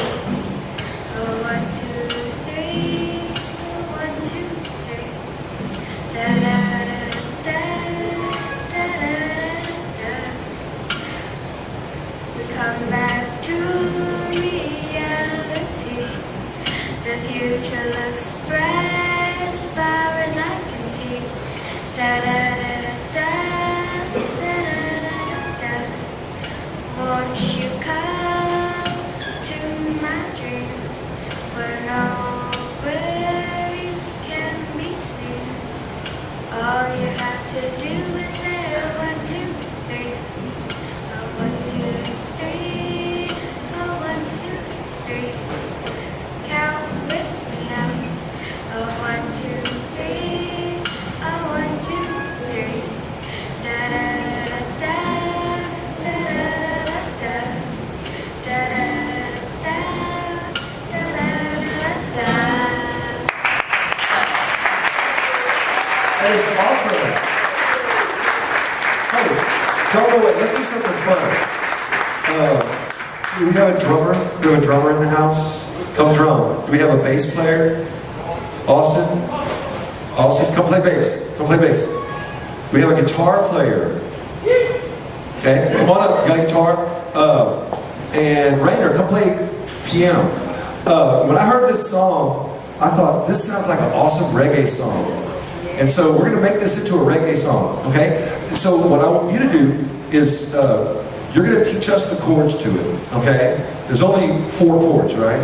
Oh, 1, 2, 3. Oh, 1, 2, 3. Da-da-da-da, da-da-da-da. We come back to reality. The future looks bright as far as I can see. Da-da-da-da-da, da-da-da-da-da. Won't you come to my dream where no worries can be seen? All you have to do is say 1, 2, 3. Oh, 1, 2, 3. Oh, 1, 2, 3. Count with me now. Oh, 1, 2, 3. Oh, 1, 2, 3. Da da da da da da da da da da da. That is awesome. Hey, don't go away. Let's do something fun. Do we have a drummer? Do we have a drummer in the house? Come drum. Do we have a bass player? Austin? Austin, come play bass. Come play bass. We have a guitar player. Okay, come on up. You got a guitar? And Rainer, come play piano. When I heard this song, I thought this sounds like an awesome reggae song. And so we're going to make this into a reggae song, okay? So what I want you to do is you're going to teach us the chords to it, okay? There's only 4 chords, right?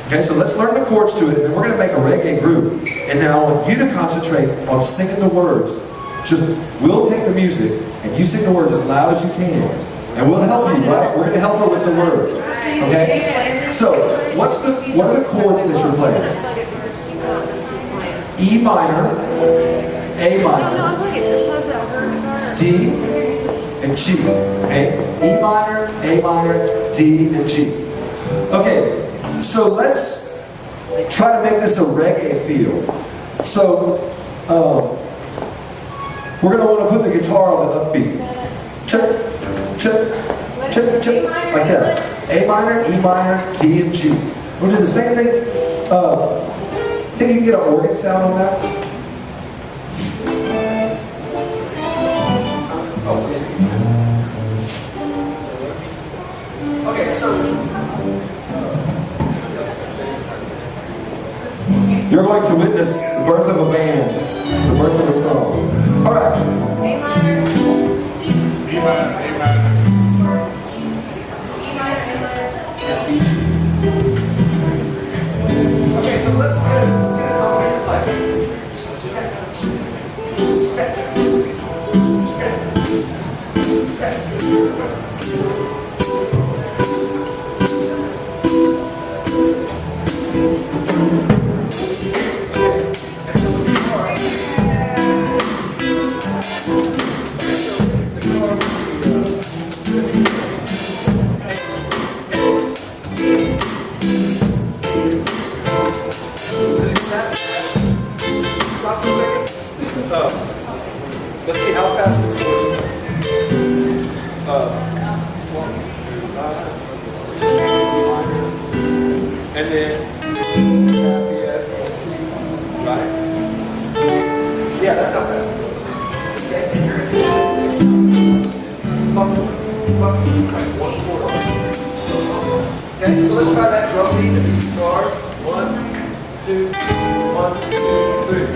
Okay, so let's learn the chords to it, and then we're going to make a reggae group. And then I want you to concentrate on singing the words. We'll take the music, and you sing the words as loud as you can. And we'll help you, right? We're going to help her with the words, okay? So, what are the chords that you're playing? E minor, A minor, D, and G. Okay? E minor, A minor, D, and G. Okay, so let's try to make this a reggae feel. So, we're going to want to put the guitar on the upbeat. Chip, chip, chip, chip, like that. A minor, E minor, D, and G. We'll do the same thing. Think you can get an organ sound on that? Okay, so you're going to witness the birth of a band, the birth of a song. All right. A minor, A minor. Okay, so let's get it on this like. And then happy as right? Yeah, that's how fast it goes. Right, 1/4. Okay, so let's try that drum beat of these guitars. 1, 2, 1, 2, 3.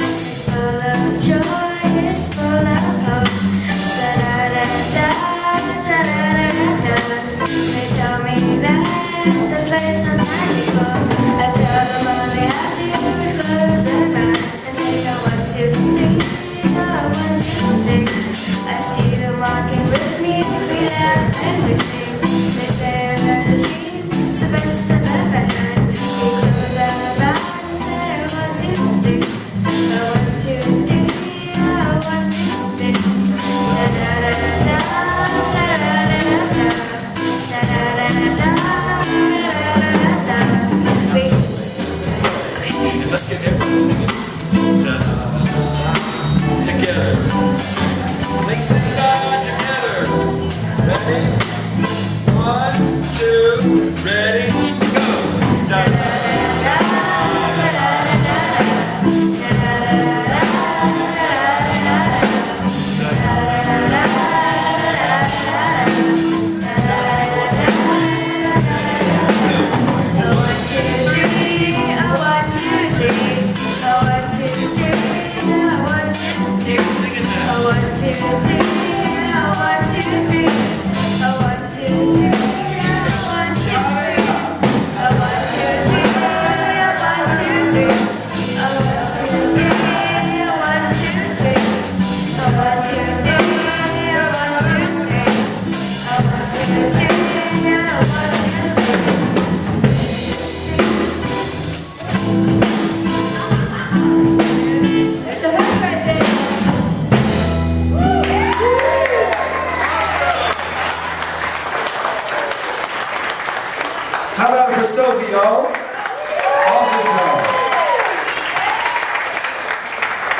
It's full of joy, it's full of hope. Da da da da.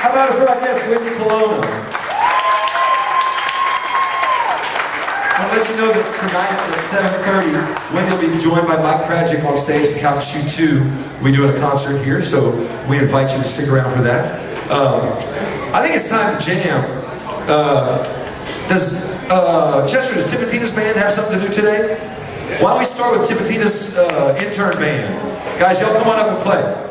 How about for our guest, Wendy Colonna? I'll let you know that tonight at 7:30, Wendy will be joined by Mike Cradgick on stage at Couch 2. We do a concert here, so we invite you to stick around for that. I think it's time to jam. Chester, does Tipitina's band have something to do today? Why don't we start with Tipitina's intern band? Guys, y'all come on up and play.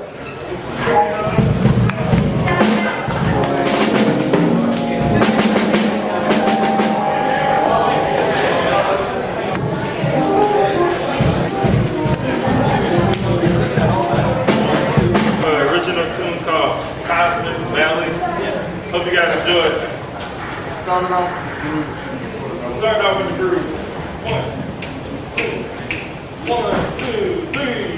Original tune called Cosmic Valley. Hope you guys enjoy it. Start off with the groove. 1, 2, 3.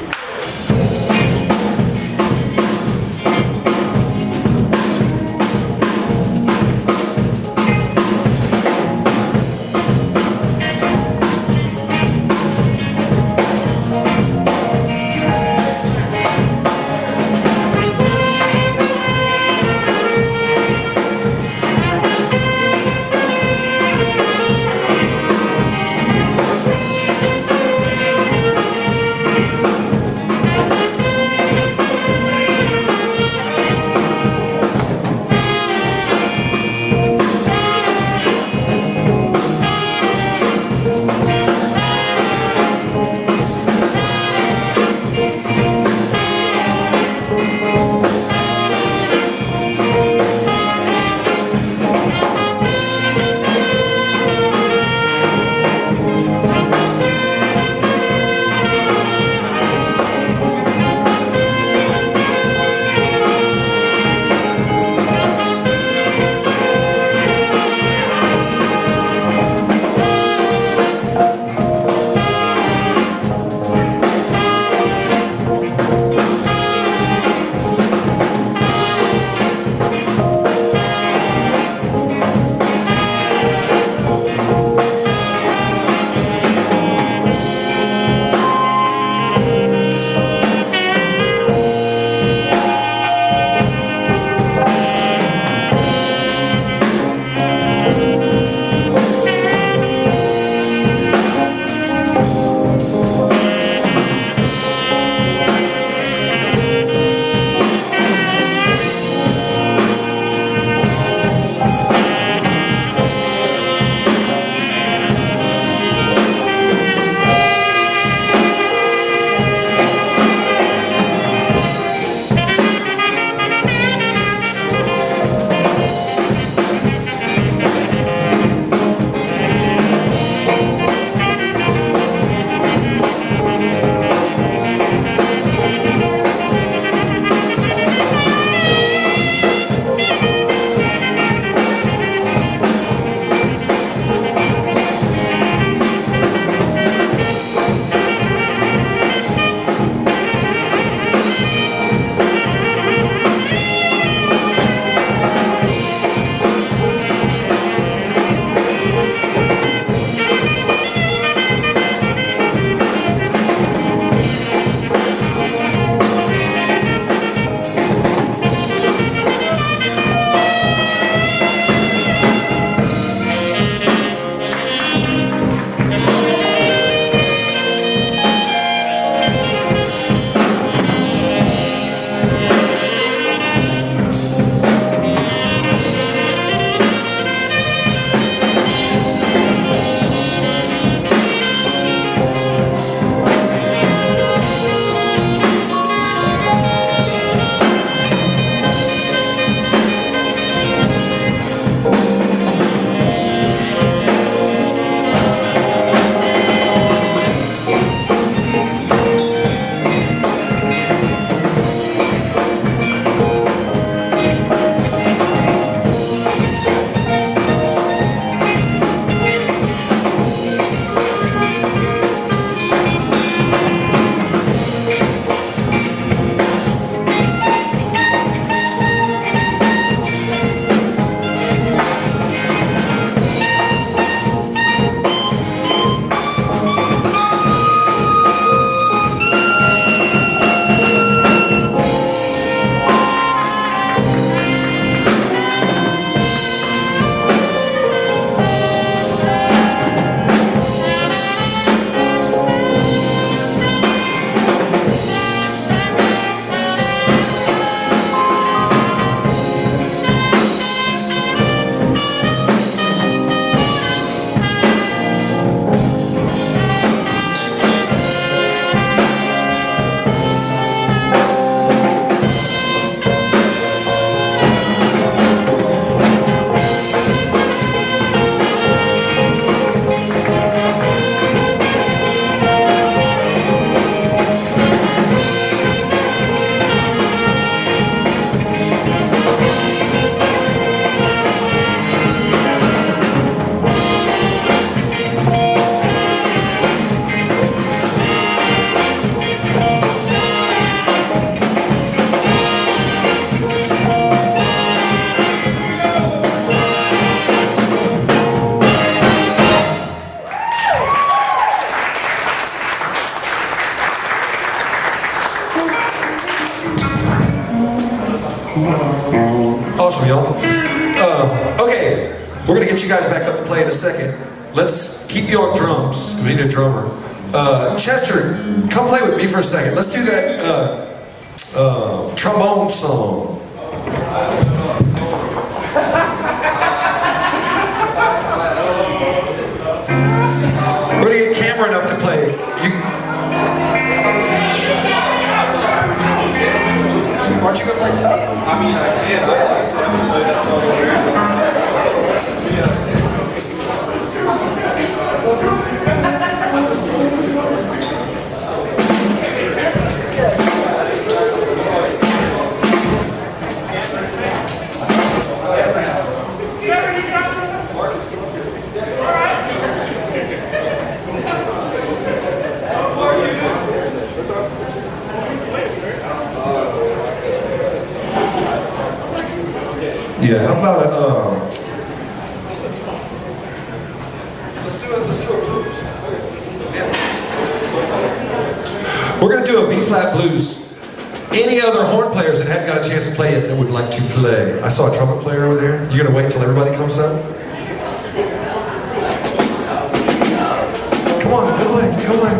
Awesome, y'all. Okay, we're gonna get you guys back up to play in a second. Let's keep you on drums, because we need a drummer. Chester, come play with me for a second. Let's do that trombone song. We're gonna get Cameron up to play. Aren't you gonna play tough? I mean, I can. I actually haven't played that song Yeah, how about let's do a blues. Yeah. We're gonna do a B-flat blues. Any other horn players that haven't got a chance to play it that would like to play? I saw a trumpet player over there. You're gonna wait till everybody comes up? Come on, go play, go play.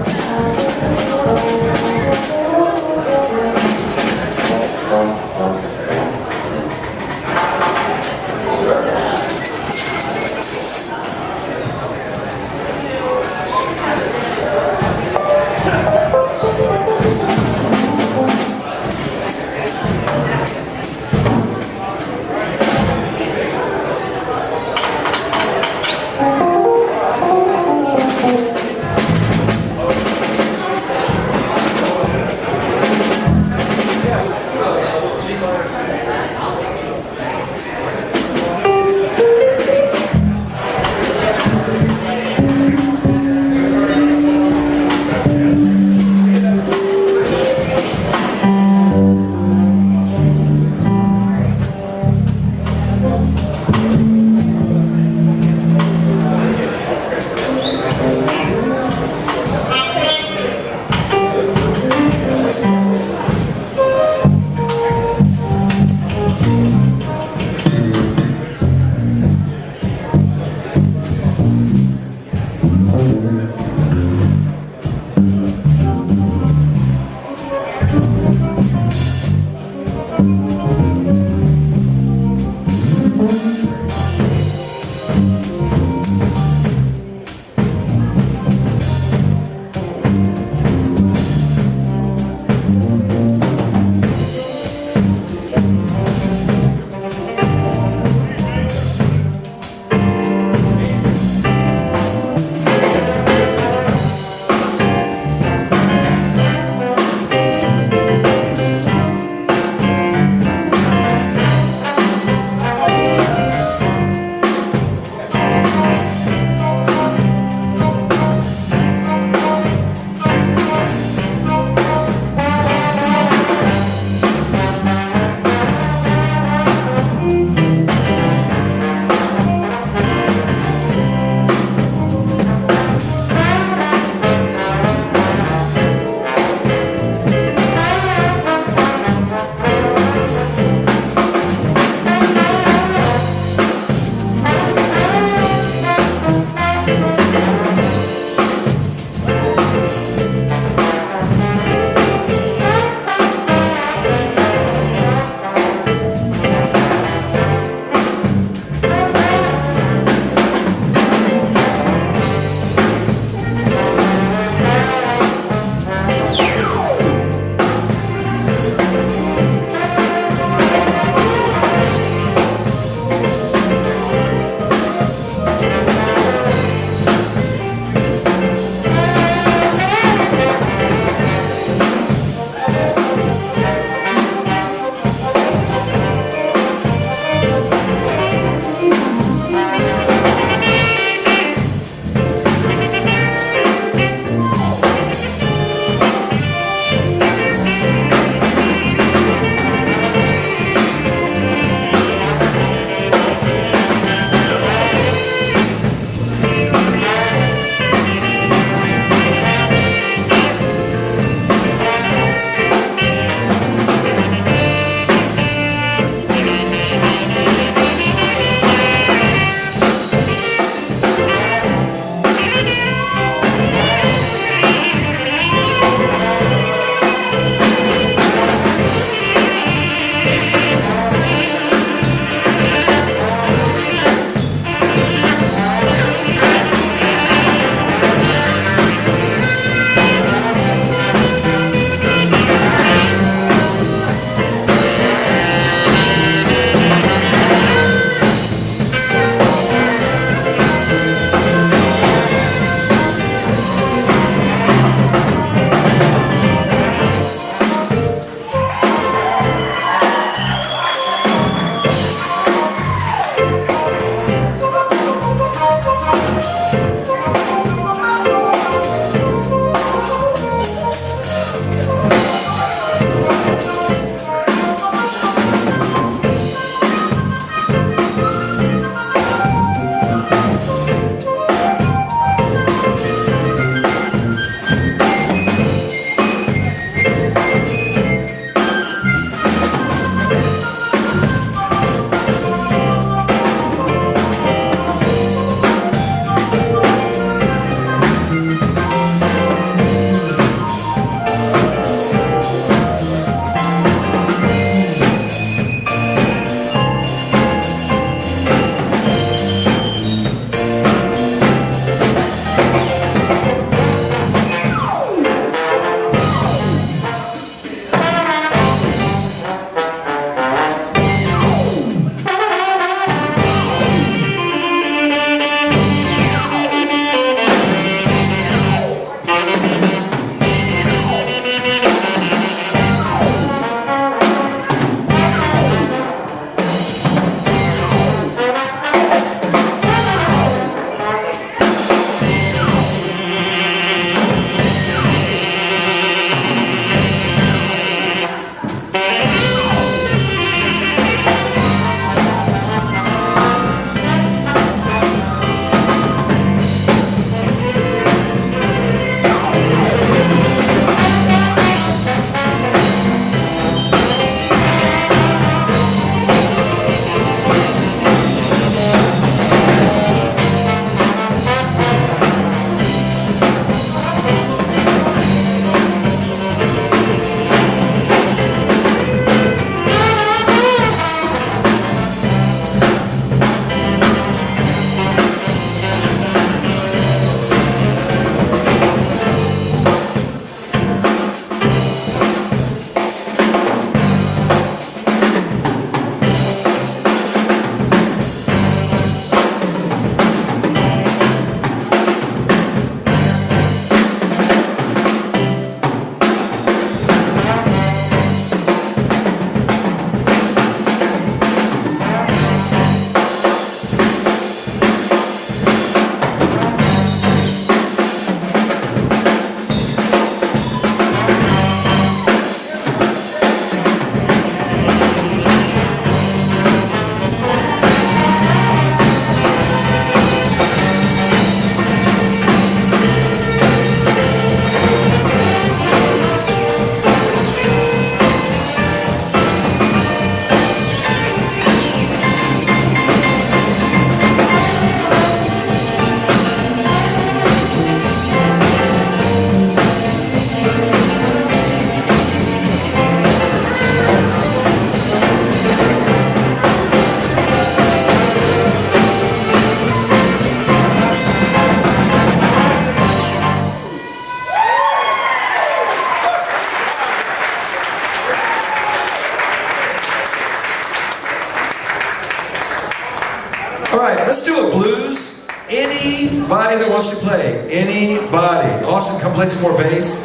All right, let's do a blues. Anybody that wants to play? Anybody? Austin, come play some more bass.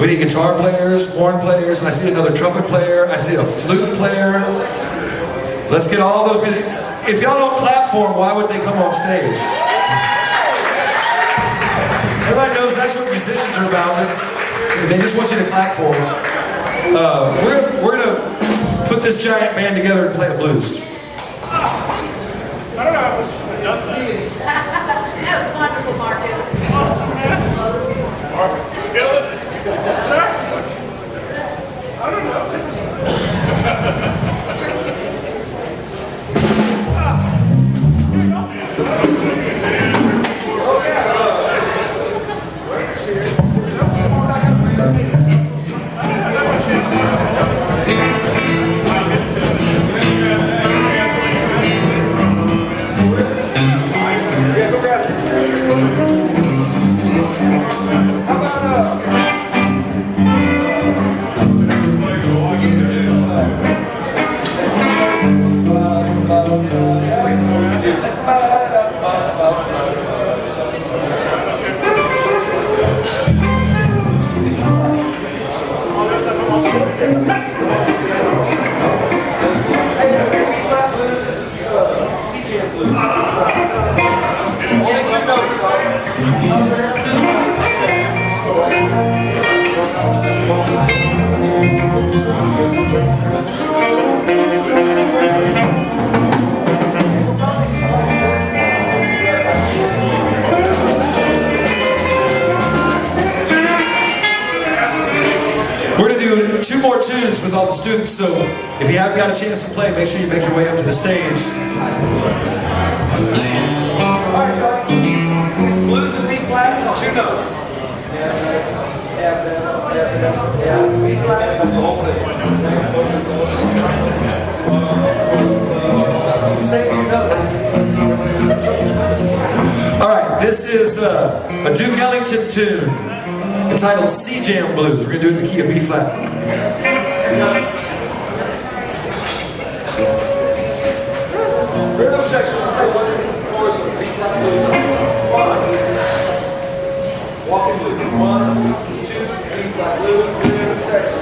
We need guitar players, horn players, and I see another trumpet player. I see a flute player. Let's get all those music. If y'all don't clap for them, why would they come on stage? Everybody knows that's what musicians are about. They just want you to clap for them. We're going to put this giant band together and play a blues. I don't know how much does that. That was wonderful, Marcus. Awesome, man. Marcus, Gillis. I don't know. With all the students, so if you haven't got a chance to play, make sure you make your way up to the stage. Alright, Charlie. Blues and B flat, 2 notes. B flat, that's the whole thing. Same 2 notes. Alright, this is a Duke Ellington tune entitled Sea Jam Blues. We're going to do it in the key of B flat. Rhythm section, let's play 1 chorus of B flat blues. 1. Walking blues. 1, 2, B flat blues. Rhythm section.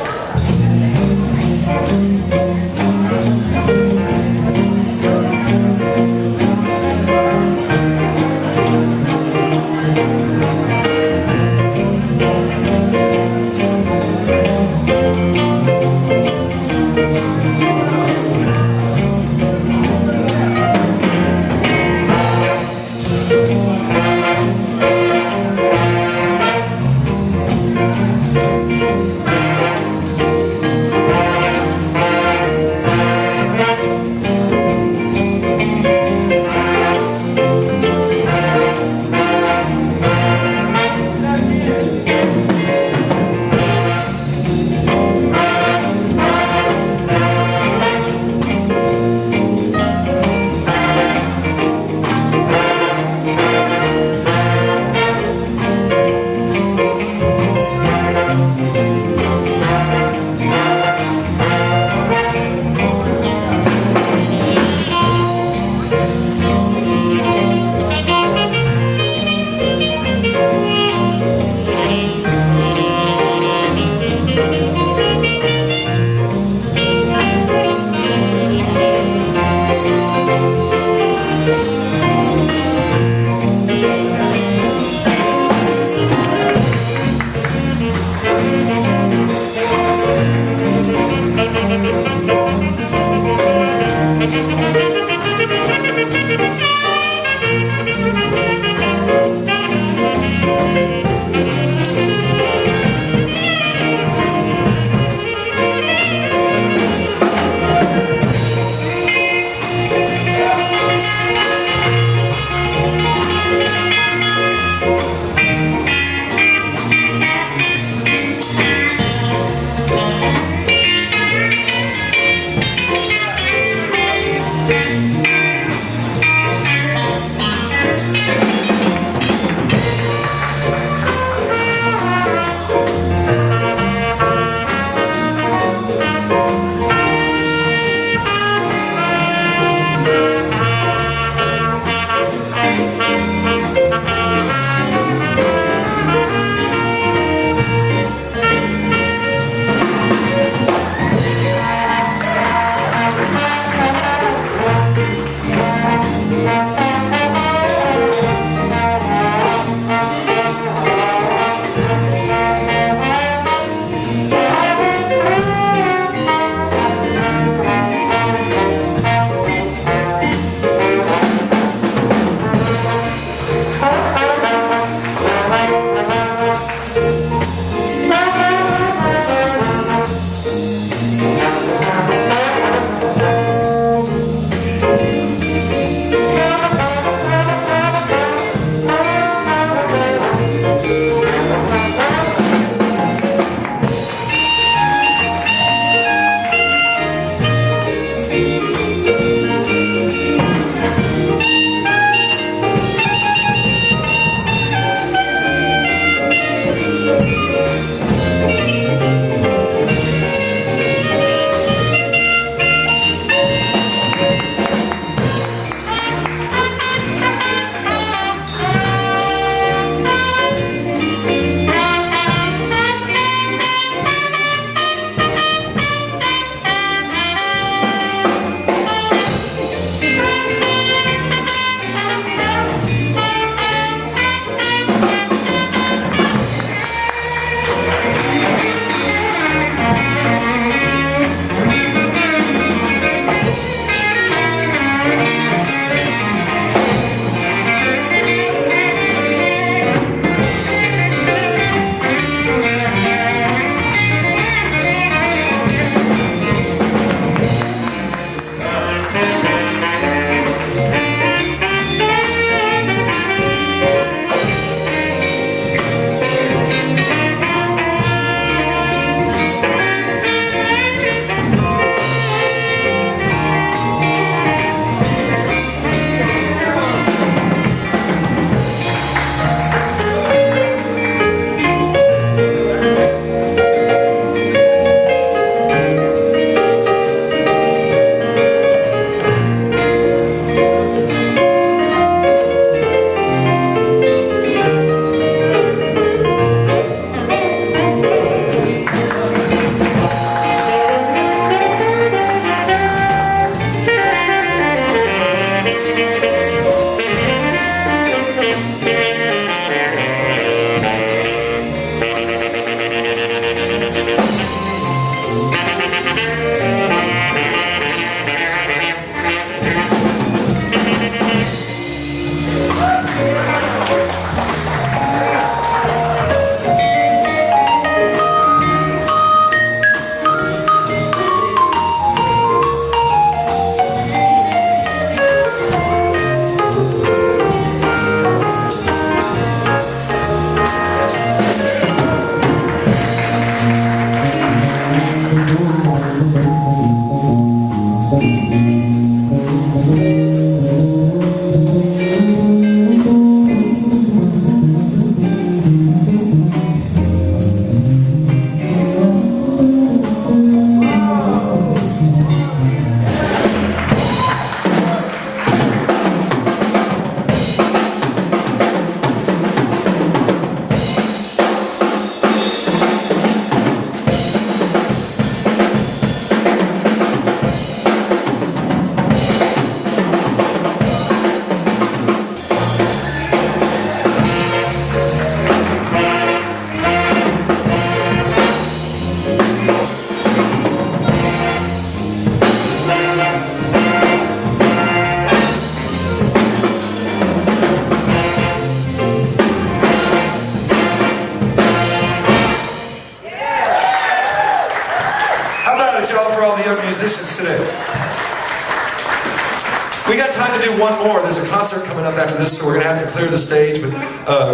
We got time to do one more. There's a concert coming up after this, so we're going to have to clear the stage, but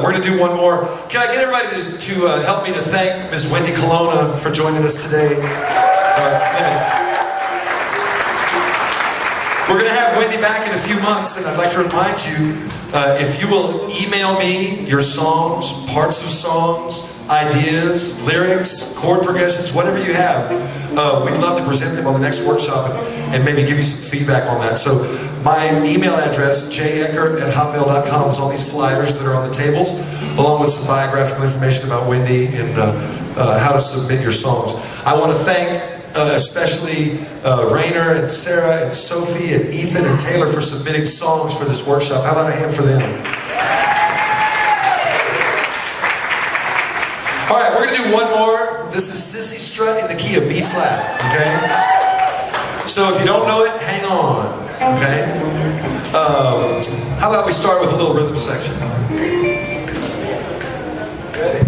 we're going to do one more. Can I get everybody to help me to thank Ms. Wendy Colonna for joining us today? We're going to have Wendy back in a few months, and I'd like to remind you, if you will email me your songs, parts of songs, ideas, lyrics, chord progressions, whatever you have, we'd love to present them on the next workshop and maybe give you some feedback on that. So my email address, jeckert@hotmail.com, is all these flyers that are on the tables, along with some biographical information about Wendy and how to submit your songs. I want to thank especially Rainer and Sarah and Sophie and Ethan and Taylor for submitting songs for this workshop. How about a hand for them? All right, we're going to do one more. This is Sissy Strut in the key of B flat, okay? So if you don't know it, hang on, okay? How about we start with a little rhythm section? Ready?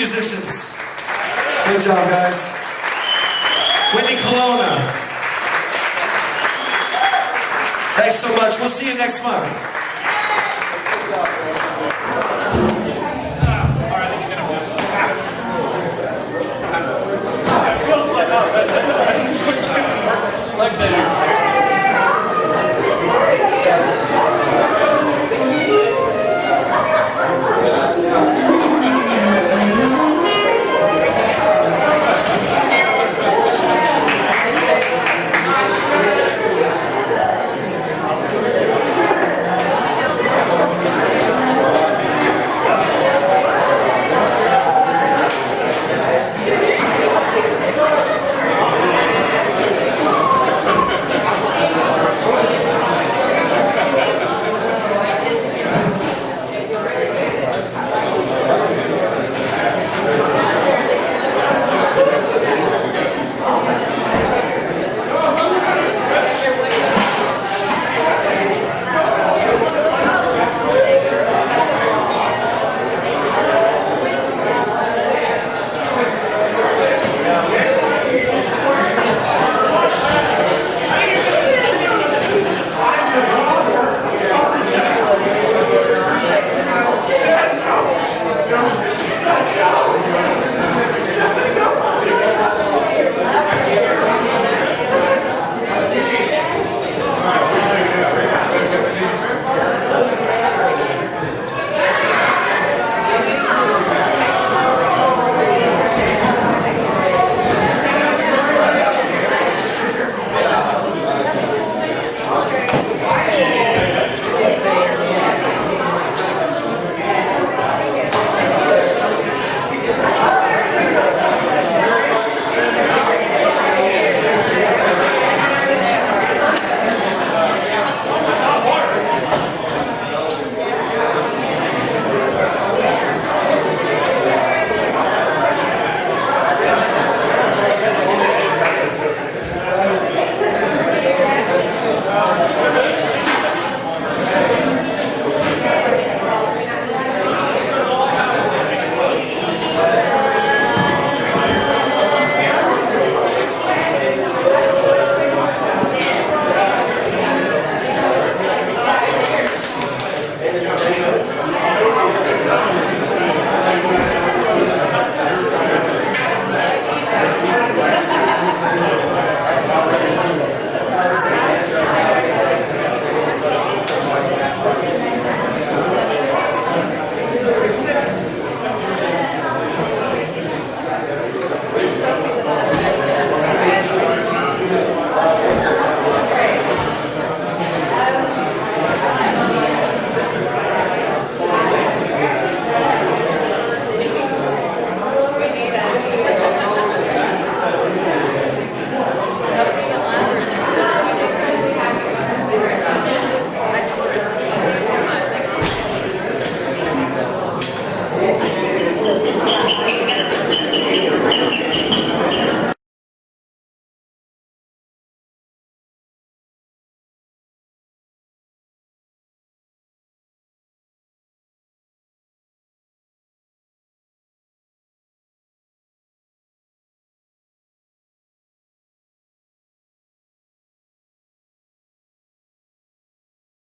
musicians. Great job, guys. Wendy Colonna. Thanks so much. We'll see you next month.